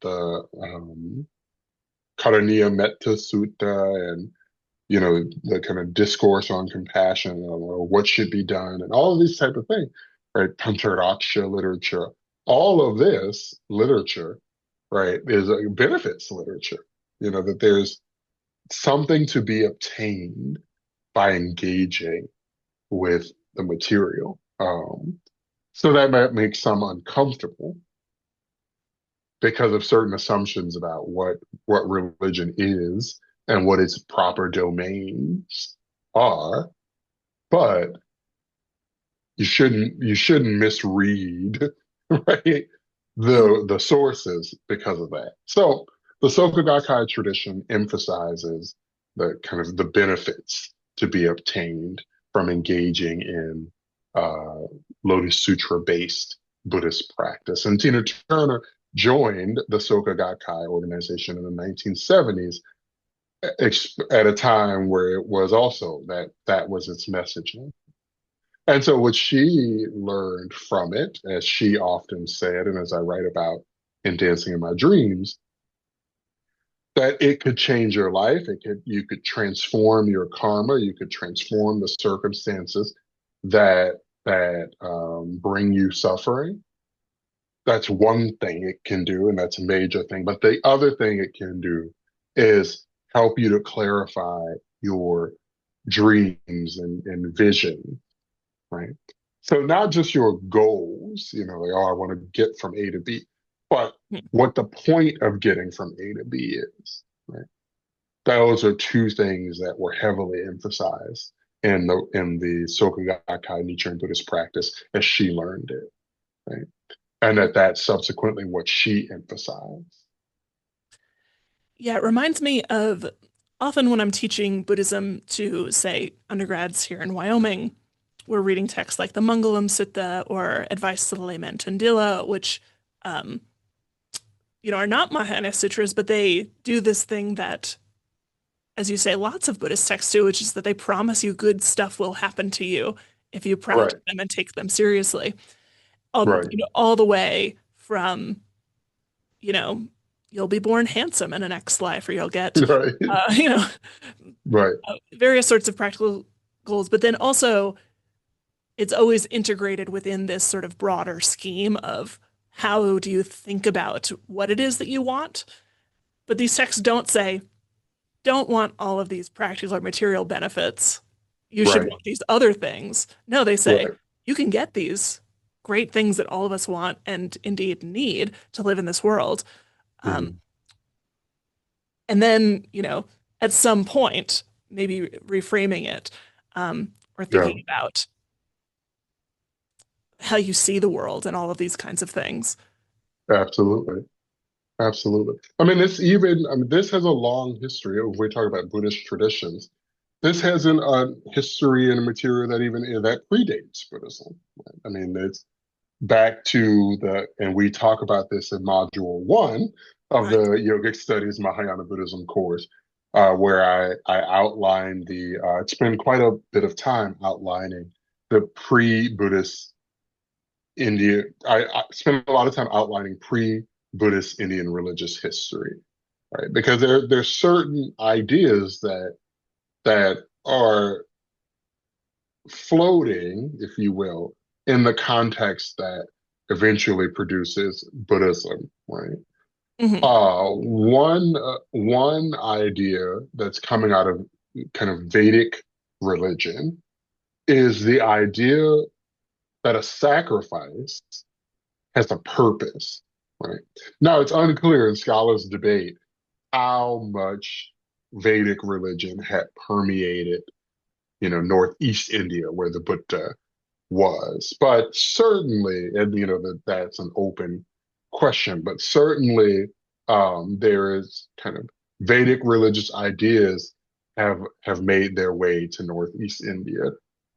Speaker 2: Karaniya Metta Sutta and the kind of discourse on compassion or what should be done and all of these type of things, right? Pantaraksha literature, all of this literature, right, is a benefits literature. That there's something to be obtained by engaging with the material. So that might make some uncomfortable because of certain assumptions about what religion is and what its proper domains are, but you shouldn't misread right the sources because of that. So the Soka Gakkai tradition emphasizes the kind of the benefits to be obtained from engaging in Lotus Sutra based Buddhist practice. And Tina Turner joined the Soka Gakkai organization in the 1970s at a time where it was also that was its messaging. And so what she learned from it, as she often said, and as I write about in Dancing in My Dreams, that it could change your life. You could transform your karma. You could transform the circumstances that bring you suffering. That's one thing it can do, and that's a major thing. But the other thing it can do is help you to clarify your dreams and vision, right? So not just your goals, like, oh, I want to get from A to B, but what the point of getting from A to B is, right? Those are two things that were heavily emphasized in the Soka Gakkai Nichiren Buddhist practice as she learned it, right? And that's subsequently what she emphasized.
Speaker 1: Yeah, it reminds me of often when I'm teaching Buddhism to, say, undergrads here in Wyoming, we're reading texts like the Mangalam Sutta or Advice to the Layman Tandila, which, are not Mahāyāna Sutras, but they do this thing that, as you say, lots of Buddhist texts do, which is that they promise you good stuff will happen to you if you practice them and take them seriously.
Speaker 2: Right.
Speaker 1: All the way from, you'll be born handsome in the next life, or you'll get,
Speaker 2: right. Right.
Speaker 1: various sorts of practical goals. But then also, it's always integrated within this sort of broader scheme of how do you think about what it is that you want. But these texts don't say, don't want all of these practical or material benefits. You should
Speaker 2: Right,
Speaker 1: want these other things. No, they say
Speaker 2: right.
Speaker 1: you can get these great things that all of us want and indeed need to live in this world. Um,
Speaker 2: Mhm.
Speaker 1: and then, at some point, maybe reframing it, or
Speaker 2: Yeah,
Speaker 1: thinking about how you see the world and all of these kinds of things.
Speaker 2: absolutely. Absolutely. I mean, this has a long history. If we talk about Buddhist traditions, this has a history and a material that even that predates Buddhism. Right? I mean, it's back to and we talk about this in module one of the
Speaker 1: Right.
Speaker 2: Yogic Studies Mahāyāna Buddhism course, where I outline spend quite a bit of time outlining the pre-Buddhist India. I spend a lot of time outlining pre-Buddhist Indian religious history, right? Because there's certain ideas that are floating, if you will, in the context that eventually produces Buddhism, right?
Speaker 1: Hmm.
Speaker 2: One idea that's coming out of kind of Vedic religion is the idea that a sacrifice has a purpose, right? Now, it's unclear, and scholars debate how much Vedic religion had permeated, Northeast India, where the Buddha was. But certainly, and that's an open question, but certainly there is kind of Vedic religious ideas have made their way to Northeast India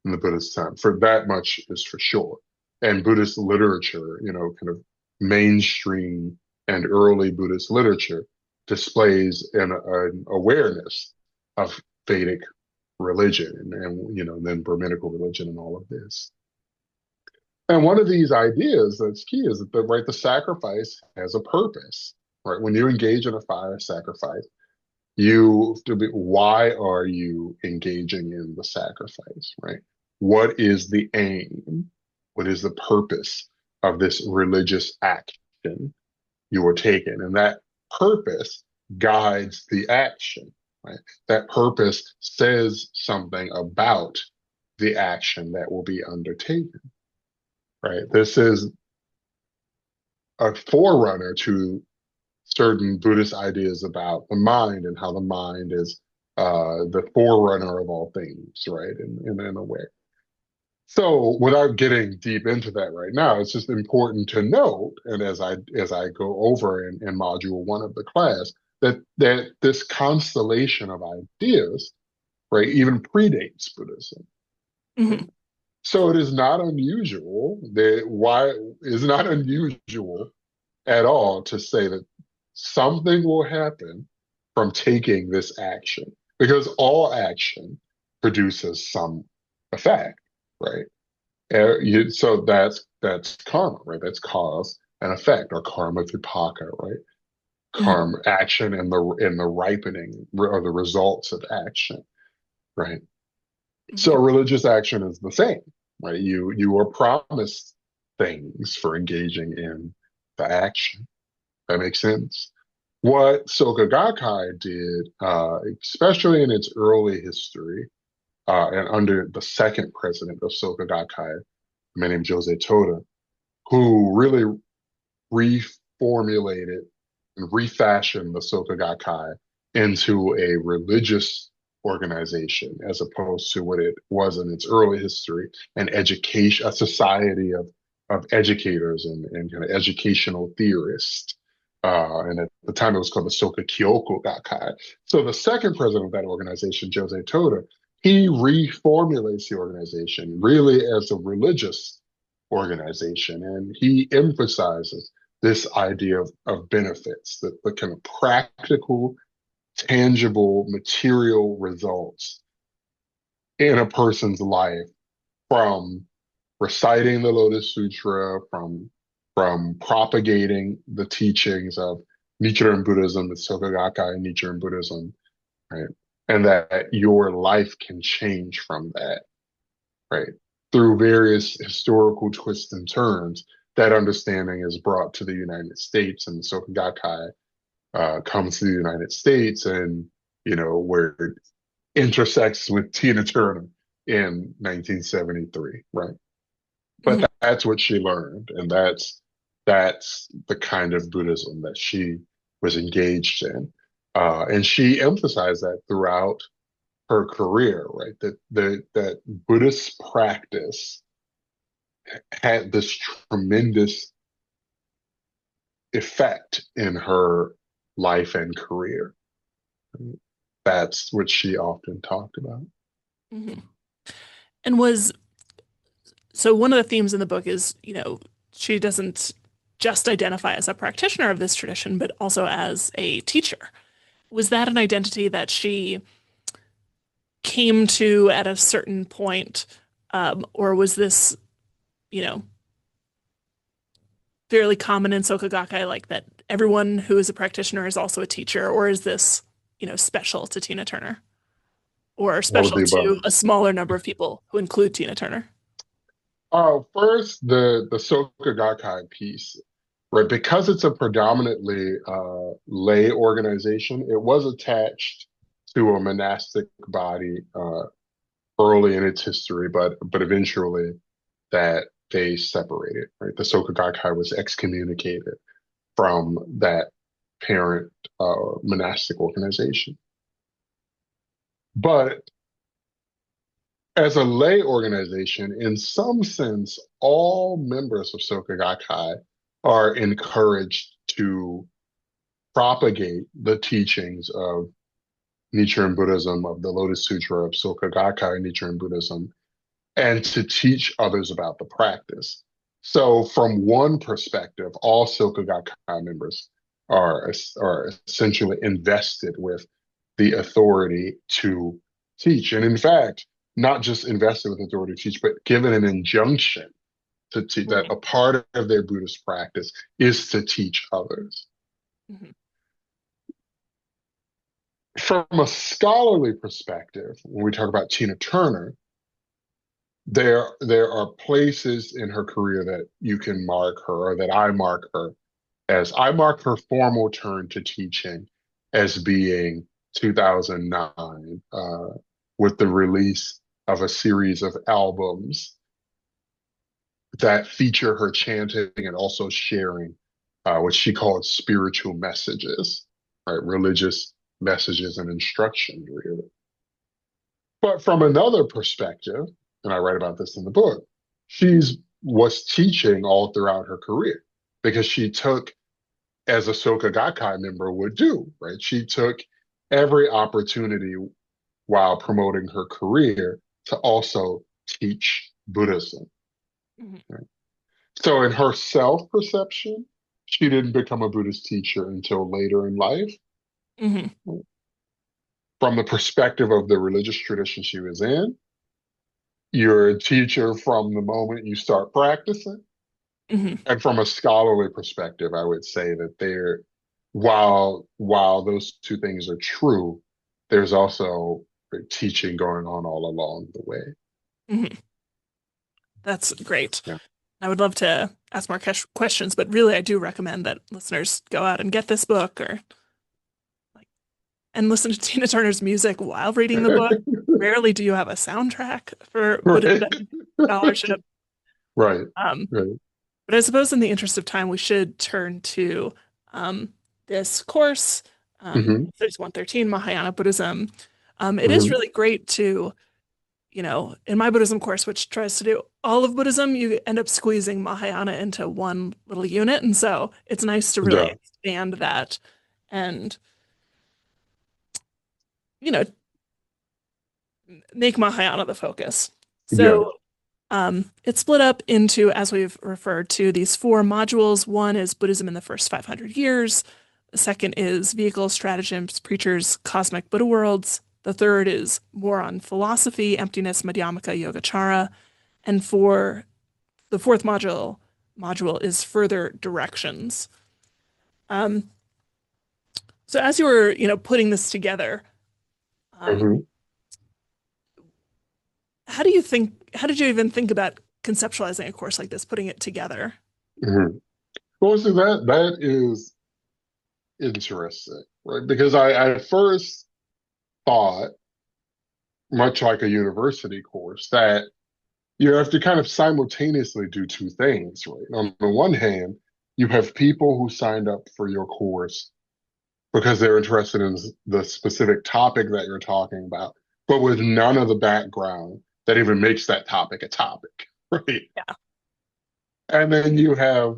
Speaker 2: in the Buddhist time. For that much is for sure. And Buddhist literature, kind of mainstream and early Buddhist literature displays an awareness of Vedic religion and then Brahminical religion and all of this. And one of these ideas that's key is that the sacrifice has a purpose, right? When you engage in a fire sacrifice, why are you engaging in the sacrifice, right? What is the aim? What is the purpose of this religious action you are taking? And that purpose guides the action, right? That purpose says something about the action that will be undertaken, right? This is a forerunner to certain Buddhist ideas about the mind and how the mind is the forerunner of all things, right? In a way. So without getting deep into that right now, it's just important to note, and as I go over in module one of the class, that this constellation of ideas, right, even predates Buddhism. Right?
Speaker 1: Hmm.
Speaker 2: So it is not unusual that why is not unusual at all to say that something will happen from taking this action because all action produces some effect, right? So that's karma, right? That's cause and effect, or karma vipaka, right?
Speaker 1: Hmm.
Speaker 2: Karma, action, and the ripening or the results of action, right? So
Speaker 1: Yeah.
Speaker 2: religious action is the same, right? You are promised things for engaging in the action. That makes sense. What Soka Gakkai did, especially in its early history, and under the second president of Soka Gakkai, a man named Jose Toda, who really reformulated and refashioned the Soka Gakkai into a religious organization as opposed to what it was in its early history, an education, a society of educators and kind of educational theorists. And at the time, it was called the Soka Kyoko Gakkai. So the second president of that organization, Jose Toda, he reformulates the organization really as a religious organization, and he emphasizes this idea of benefits, the kind of practical, tangible, material results in a person's life from reciting the Lotus Sutra, from propagating the teachings of Nichiren Buddhism, the Soka Gakkai and Nichiren Buddhism, right? And that your life can change from that, right? Through various historical twists and turns, that understanding is brought to the United States, and the Soka Gakkai comes to the United States, and where it intersects with Tina Turner in 1973, right?
Speaker 1: Mhm.
Speaker 2: But that's what she learned, and that's the kind of Buddhism that she was engaged in, and she emphasized that throughout her career, right? That Buddhist practice had this tremendous effect in her life and career. That's what she often talked about.
Speaker 1: Mhm. And was so one of the themes in the book is, she doesn't just identify as a practitioner of this tradition, but also as a teacher. Was that an identity that she came to at a certain point, or was this, you know, fairly common in Soka Gakkai, like that everyone who is a practitioner is also a teacher, or is this, special to Tina Turner, or
Speaker 2: All of
Speaker 1: special
Speaker 2: the above.
Speaker 1: to a smaller number of people who include Tina Turner?
Speaker 2: First, the Soka Gakkai piece, right? Because it's a predominantly lay organization, it was attached to a monastic body early in its history, but eventually that they separated, right? The Soka Gakkai was excommunicated from that parent monastic organization. But as a lay organization, in some sense, all members of Soka Gakkai are encouraged to propagate the teachings of Nichiren Buddhism, of the Lotus Sutra, of Soka Gakkai Nichiren Buddhism, and to teach others about the practice. So, from one perspective, all Soka Gakkai members are essentially invested with the authority to teach. And in fact, not just invested with authority to teach, but given an injunction to teach that
Speaker 1: Mhm.
Speaker 2: a part of their Buddhist practice is to teach others.
Speaker 1: Mhm.
Speaker 2: From a scholarly perspective, when we talk about Tina Turner, there are places in her career that you can mark her, or that I mark her as. I mark her formal turn to teaching as being 2009, with the release of a series of albums that feature her chanting and also sharing what she called spiritual messages, right? Religious messages and instruction, really. But from another perspective, and I write about this in the book, she's was teaching all throughout her career because she took, as a Soka Gakkai member would do, right? She took every opportunity while promoting her career to also teach Buddhism.
Speaker 1: Mhm.
Speaker 2: Right? So, in her self perception, she didn't become a Buddhist teacher until later in life.
Speaker 1: Mhm.
Speaker 2: From the perspective of the religious tradition she was in, you're a teacher from the moment you start practicing.
Speaker 1: Mhm.
Speaker 2: And from a scholarly perspective, I would say that while those two things are true, there's also teaching going on all along the way.
Speaker 1: Mhm. That's great.
Speaker 2: Yeah.
Speaker 1: I would love to ask more questions, but really, I do recommend that listeners go out and get this book, or like, and listen to Tina Turner's music while reading the book. Rarely do you have a soundtrack for Buddhist
Speaker 2: Right.
Speaker 1: scholarship.
Speaker 2: Right.
Speaker 1: Um,
Speaker 2: Right.
Speaker 1: but I suppose in the interest of time, we should turn to um, this course,
Speaker 2: Hmm.
Speaker 1: 3113, Mahāyāna Buddhism. It is
Speaker 2: Hmm.
Speaker 1: really great to, in my Buddhism course, which tries to do all of Buddhism, you end up squeezing Mahayana into one little unit. And so it's nice to really
Speaker 2: Yeah.
Speaker 1: expand that and, you know, make Mahayana the focus.
Speaker 2: Yeah.
Speaker 1: So it's split up into, as we've referred to, these four modules. One is Buddhism in the first 500 years. The second is vehicles, stratagems, preachers, cosmic Buddha worlds. The third is more on philosophy, emptiness, Madhyamaka, Yogacara. And for the fourth module is further directions. Um, so as you were, putting this together, um,
Speaker 2: Hmm.
Speaker 1: how did you even think about conceptualizing a course like this, putting it together?
Speaker 2: Hmm. Well, so that is interesting, right? Because I first thought, much like a university course, that you have to kind of simultaneously do two things, right? On the one hand, you have people who signed up for your course because they're interested in the specific topic that you're talking about, but with none of the background that even makes that topic a topic, right?
Speaker 1: Yeah.
Speaker 2: And then you have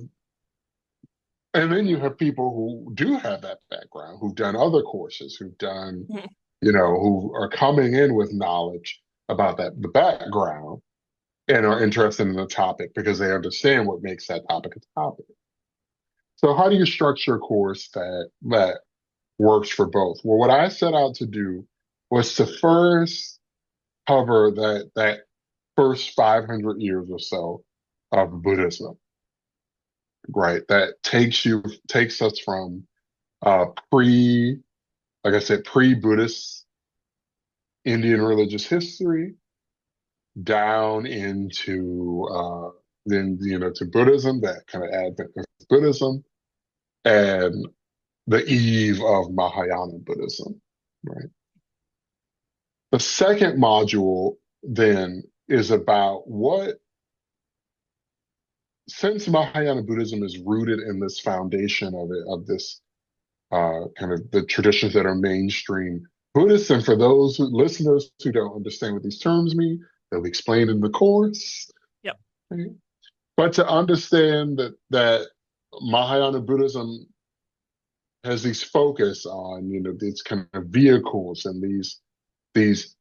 Speaker 2: and then you have people who do have that background, who've done other courses, who've done,
Speaker 1: Mhm.
Speaker 2: who are coming in with knowledge about the background and are interested in the topic because they understand what makes that topic a topic. So how do you structure a course that works for both? Well, what I set out to do was to first cover that first 500 years or so of Buddhism, right? That takes us from pre, like I said, pre-Buddhist Indian religious history down into then to Buddhism, that kind of advent of Buddhism, and the eve of Mahayana Buddhism, right? The second module then is about since Mahayana Buddhism is rooted in this foundation of this kind of the traditions that are mainstream Buddhists, and for those listeners who don't understand what these terms mean, they'll be explained in the course.
Speaker 1: Yep.
Speaker 2: Right? But to understand that Mahayana Buddhism has these focus on, these kind of vehicles and these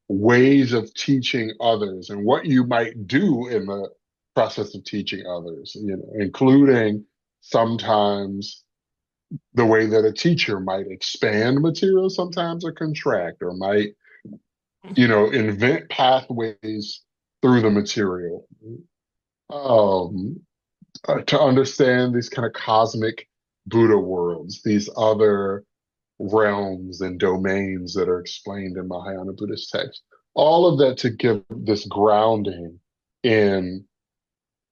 Speaker 2: ways of teaching others and what you might do in the process of teaching others, including sometimes the way that a teacher might expand material sometimes or contract or might, invent pathways through the material. Um, to understand these kind of cosmic Buddha worlds, these other realms and domains that are explained in Mahayana Buddhist texts. All of that to give this grounding in,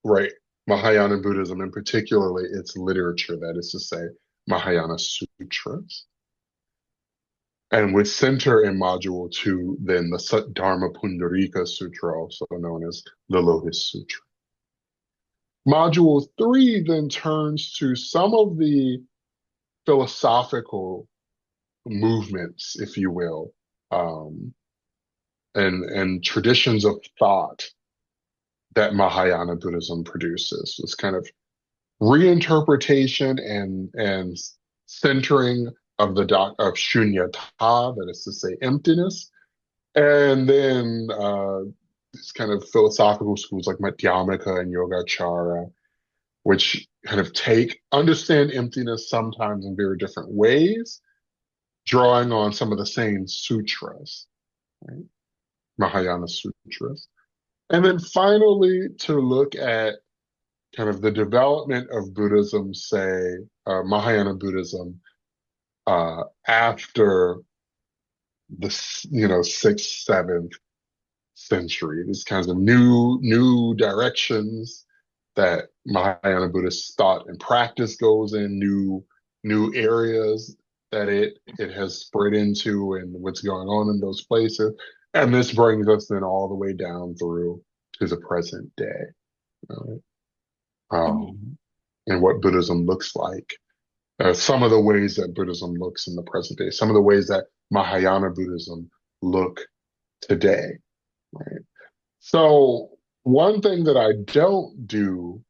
Speaker 2: right, Mahayana Buddhism, and particularly its literature, that is to say, Mahayana Sutras. And with center in Module 2, then the Dharma Sutra, also known as the Lotus Sutra. Module 3 then turns to some of the philosophical movements, if you will, um, and traditions of thought that Mahayana Buddhism produces. This kind of reinterpretation and centering of of shunyata, that is to say, emptiness, and then these kind of philosophical schools like Madhyamaka and Yogacara, which kind of understand emptiness sometimes in very different ways, drawing on some of the same sutras, right? Mahayana sutras. And then finally, to look at kind of the development of Buddhism, say, Mahayana Buddhism, after the, sixth, seventh century, these kinds of new directions that Mahayana Buddhist thought and practice goes in, new areas that it has spread into, and what's going on in those places. And this brings us then all the way down through to the present day, right?
Speaker 1: Mhm.
Speaker 2: And what Buddhism looks like. Some of the ways that Buddhism looks in the present day, some of the ways that Mahayana Buddhism look today, right? So one thing that I don't do,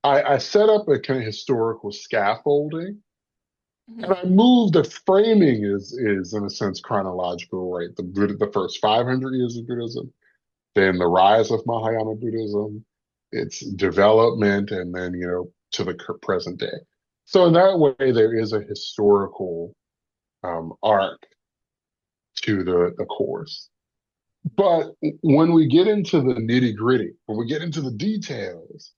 Speaker 2: I set up a kind of historical scaffolding, and
Speaker 1: Mhm.
Speaker 2: I move the framing is in a sense chronological, right? The first 500 years of Buddhism, then the rise of Mahayana Buddhism, its development, and then to the present day. So in that way, there is a historical arc to the course. But when we get into the nitty gritty, when we get into the details,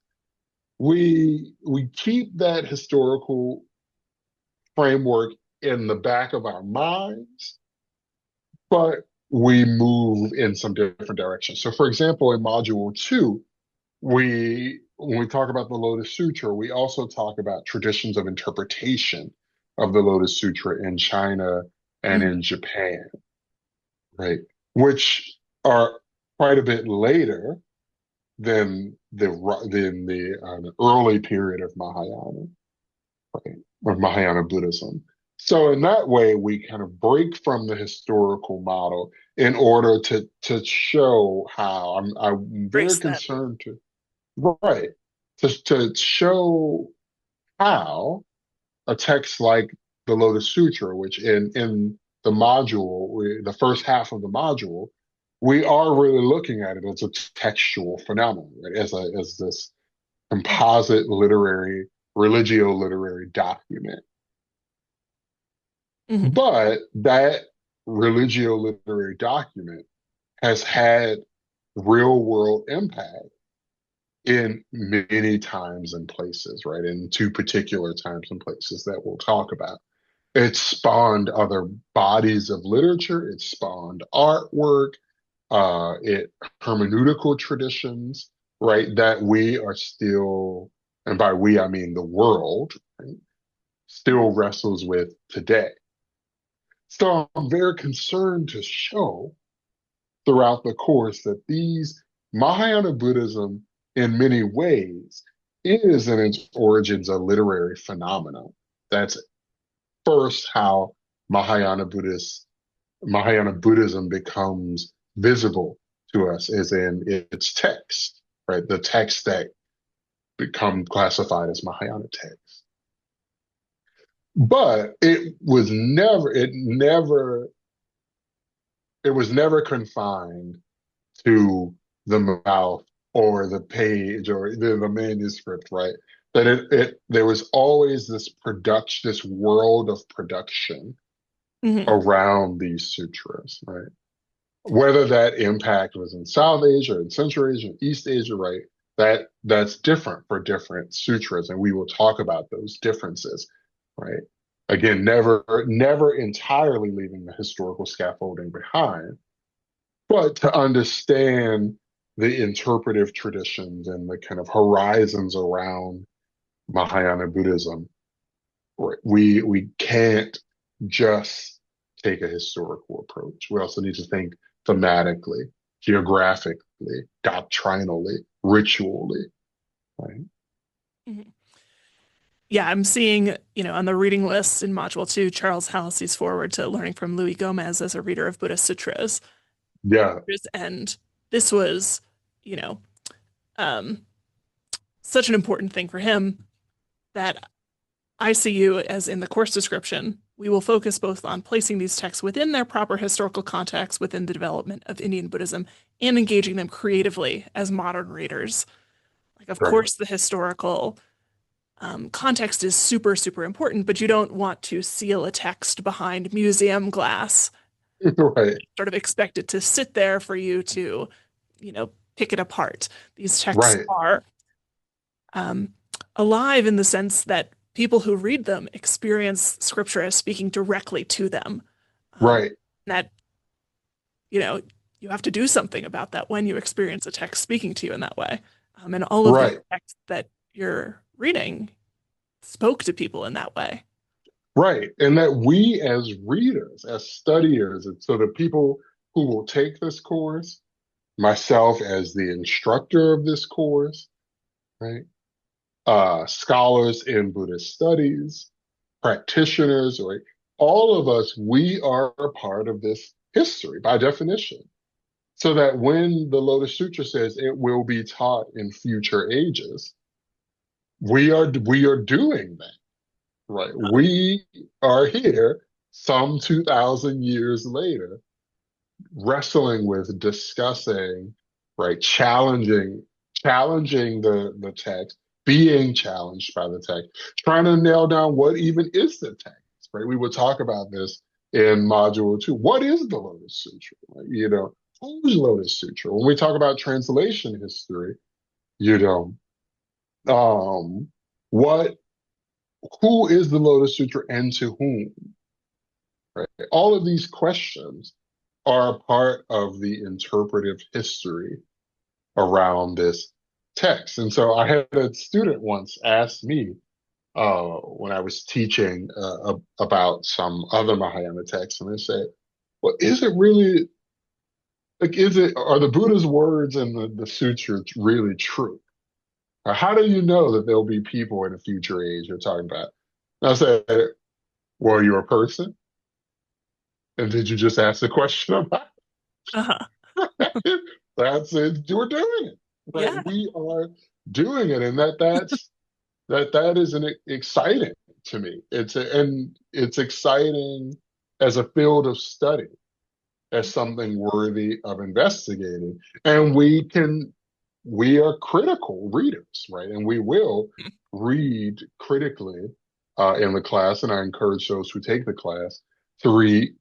Speaker 2: we keep that historical framework in the back of our minds, but we move in some different directions. So, for example, in Module 2, when we talk about the Lotus Sutra, we also talk about traditions of interpretation of the Lotus Sutra in China and
Speaker 1: Mhm.
Speaker 2: in Japan, right? Which are quite a bit later than the early period of Mahayana, right? Or Mahayana Buddhism. So in that way, we kind of break from the historical model in order to show how I'm very
Speaker 1: Trace that.
Speaker 2: concerned to right to show how a text like the Lotus Sutra, which in the module, the first half of the module, we are really looking at it as a textual phenomenon, right? As this composite literary, religio-literary document.
Speaker 1: Mhm.
Speaker 2: But that religio-literary document has had real world impact in many times and places, right? In two particular times and places that we'll talk about. It spawned other bodies of literature. It spawned artwork, it hermeneutical traditions, right? That we are still, and by we I mean the world, right, still wrestles with today. So I'm very concerned to show throughout the course that these Mahayana Buddhism, in many ways, is in its origins a literary phenomenon. That's first how Mahayana Mahayana Buddhism becomes visible to us is in its text, right? The texts that become classified as Mahayana texts. But it was never confined to the mouth or the page or the manuscript, right? That there was always this production, this world of production
Speaker 1: Mhm.
Speaker 2: around these sutras, right? Whether that impact was in South Asia, in Central Asia, East Asia, right? That's different for different sutras, and we will talk about those differences, right? Again, never entirely leaving the historical scaffolding behind, but to understand the interpretive traditions and the kind of horizons around Mahayana Buddhism, right, we can't just take a historical approach. We also need to think thematically, geographically, doctrinally, ritually, right?
Speaker 1: Mhm. Yeah, I'm seeing, on the reading list in Module 2, Charles Hallisey's forward to learning from Louis Gomez as a reader of Buddhist sutras.
Speaker 2: Yeah,
Speaker 1: And this was, you know, um, such an important thing for him that I see you as in the course description. We will focus both on placing these texts within their proper historical context within the development of Indian Buddhism and engaging them creatively as modern readers. Like, of
Speaker 2: right,
Speaker 1: course, the historical context is super, super important, but you don't want to seal a text behind museum glass,
Speaker 2: right,
Speaker 1: sort of expect it to sit there for you to, pick it apart. These texts
Speaker 2: right,
Speaker 1: are um, alive in the sense that people who read them experience scripture as speaking directly to them. Um,
Speaker 2: right,
Speaker 1: that, you know, you have to do something about that when you experience a text speaking to you in that way. And all of these
Speaker 2: right,
Speaker 1: texts that you're reading spoke to people in that way.
Speaker 2: right. And that we as readers, as studiers, and so the people who will take this course, myself as the instructor of this course, right? Scholars in Buddhist studies, practitioners, right? All of us, we are a part of this history by definition. So that when the Lotus Sutra says it will be taught in future ages, we are doing that, right? We are here some 2,000 years later, wrestling with, discussing, right, challenging the text, being challenged by the text, trying to nail down what even is the text, right? We would talk about this in module 2. What is the Lotus Sutra? Right? Who's Lotus Sutra? When we talk about translation history, you know, um, what who is the Lotus Sutra and to whom? Right? All of these questions are a part of the interpretive history around this text. And so I had a student once ask me, when I was teaching about some other Mahayana texts, and they said, "Well, is it really like are the Buddha's words in the sutras really true? Or how do you know that there'll be people in a future age you're talking about?" And I said, "Well, you're a person, and did you just ask the question about
Speaker 1: Uh-huh.
Speaker 2: it?" That's it. We're doing it, right?
Speaker 1: Yeah.
Speaker 2: We are doing it, and that is exciting to me. And it's exciting as a field of study, as something worthy of investigating. And we are critical readers, right? And we will read critically in the class. And I encourage those who take the class to read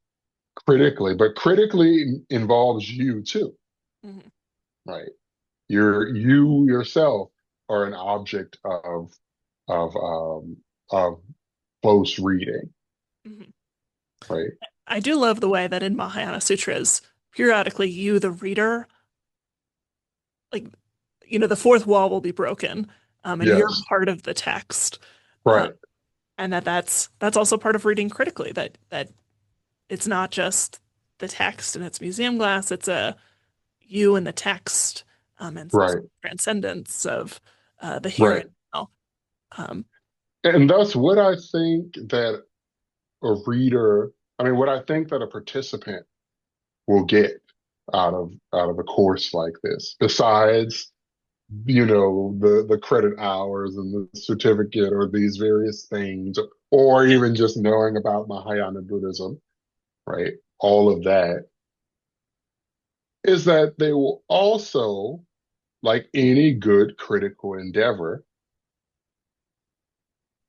Speaker 2: critically, but critically involves you too,
Speaker 1: Mhm.
Speaker 2: right? You yourself are an object of of close reading,
Speaker 1: Mhm.
Speaker 2: right?
Speaker 1: I do love the way that in Mahayana Sutras, periodically you, the reader, like, the fourth wall will be broken, and you're
Speaker 2: Yes,
Speaker 1: part of the text. Um,
Speaker 2: right,
Speaker 1: and that's also part of reading critically, that it's not just the text and its museum glass, it's a you and the text, and some
Speaker 2: right,
Speaker 1: sort of transcendence of the here
Speaker 2: right.
Speaker 1: and now. Um,
Speaker 2: And thus, what I think that a reader, I mean, what I think that a participant will get out of a course like this, besides, the credit hours and the certificate or these various things, or
Speaker 1: yeah.
Speaker 2: even just knowing about Mahayana Buddhism, right? All of that is that they will also, like any good critical endeavor,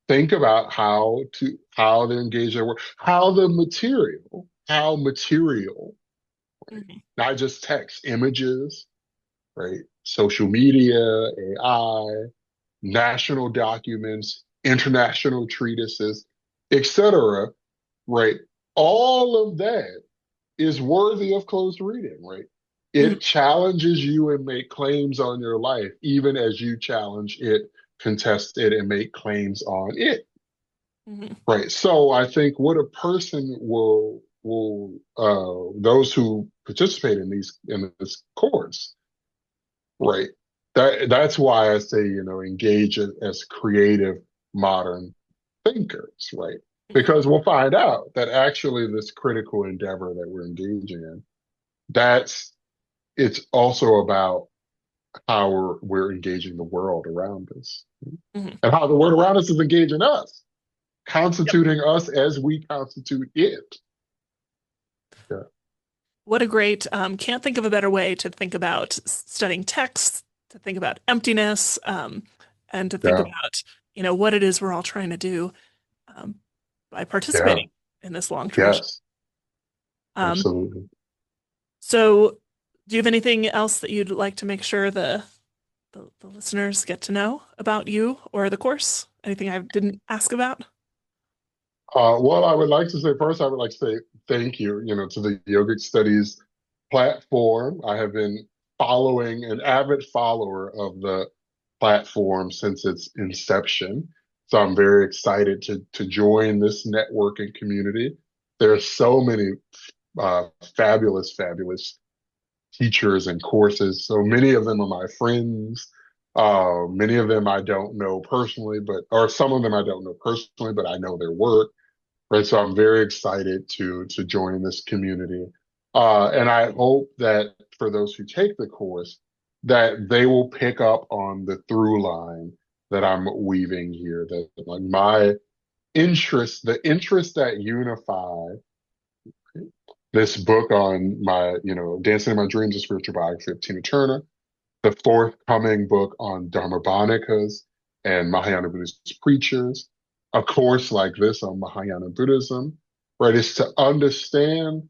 Speaker 2: think about how to engage their work, how material, right?
Speaker 1: Mhm.
Speaker 2: Not just text, images, right? Social media, AI, national documents, international treatises, etc., right? All of that is worthy of close reading, right?
Speaker 1: Mhm.
Speaker 2: It challenges you and make claims on your life, even as you challenge it, contest it, and make claims on it.
Speaker 1: Mhm.
Speaker 2: Right. So I think what a person will those who participate in this course, right? That's why I say, engage as creative modern thinkers, right?
Speaker 1: Mhm.
Speaker 2: Because we'll find out that actually this critical endeavor that we're engaging in, that's it's also about how we're engaging the world around us
Speaker 1: Mhm.
Speaker 2: and how the world around us is engaging us,
Speaker 1: Yep.
Speaker 2: constituting us as we constitute it. Yeah.
Speaker 1: What a great, can't think of a better way to think about studying texts, to think about emptiness, and to think
Speaker 2: Yeah.
Speaker 1: about, what it is we're all trying to do, um, by
Speaker 2: Yeah.
Speaker 1: participating in this long tradition.
Speaker 2: Yes.
Speaker 1: Um,
Speaker 2: Absolutely.
Speaker 1: so, do you have anything else that you'd like to make sure the listeners get to know about you or the course? Anything I didn't ask about?
Speaker 2: Well, I would like to say first, I would like to say thank you, to the Yogic Studies platform. I have been following an avid follower of the platform since its inception. So I'm very excited to join this networking community. There are so many fabulous, fabulous teachers and courses. So many of them are my friends. Many of them I don't know personally, or some of them I don't know personally, but I know their work. Right. So I'm very excited to join this community. And I hope that for those who take the course, that they will pick up on the through line that I'm weaving here, that like my the interests that unify this book on Dancing in My Dreams, a spiritual biography of Tina Turner, the forthcoming book on dharmabānakas and Mahayana Buddhist preachers, a course like this on Mahayana Buddhism, right, is to understand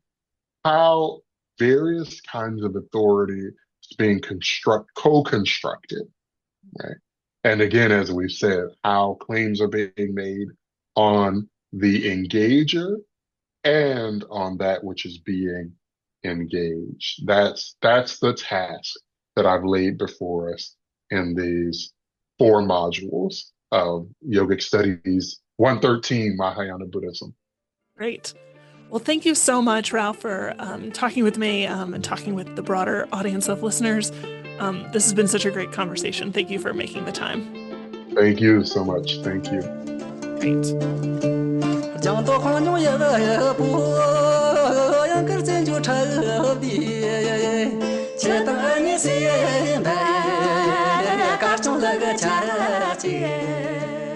Speaker 2: how various kinds of authority is being co-constructed, right? And again, as we've said, how claims are being made on the engager and on that which is being engaged. That's the task that I've laid before us in these four modules. Yogic Studies 113 Mahāyāna Buddhism.
Speaker 1: Great. Well, thank you so much, Ralph, for talking with me and talking with the broader audience of listeners. This has been such a great conversation. Thank you for making the time.
Speaker 2: Thank you so much. Thank you.
Speaker 1: Great.
Speaker 3: Great.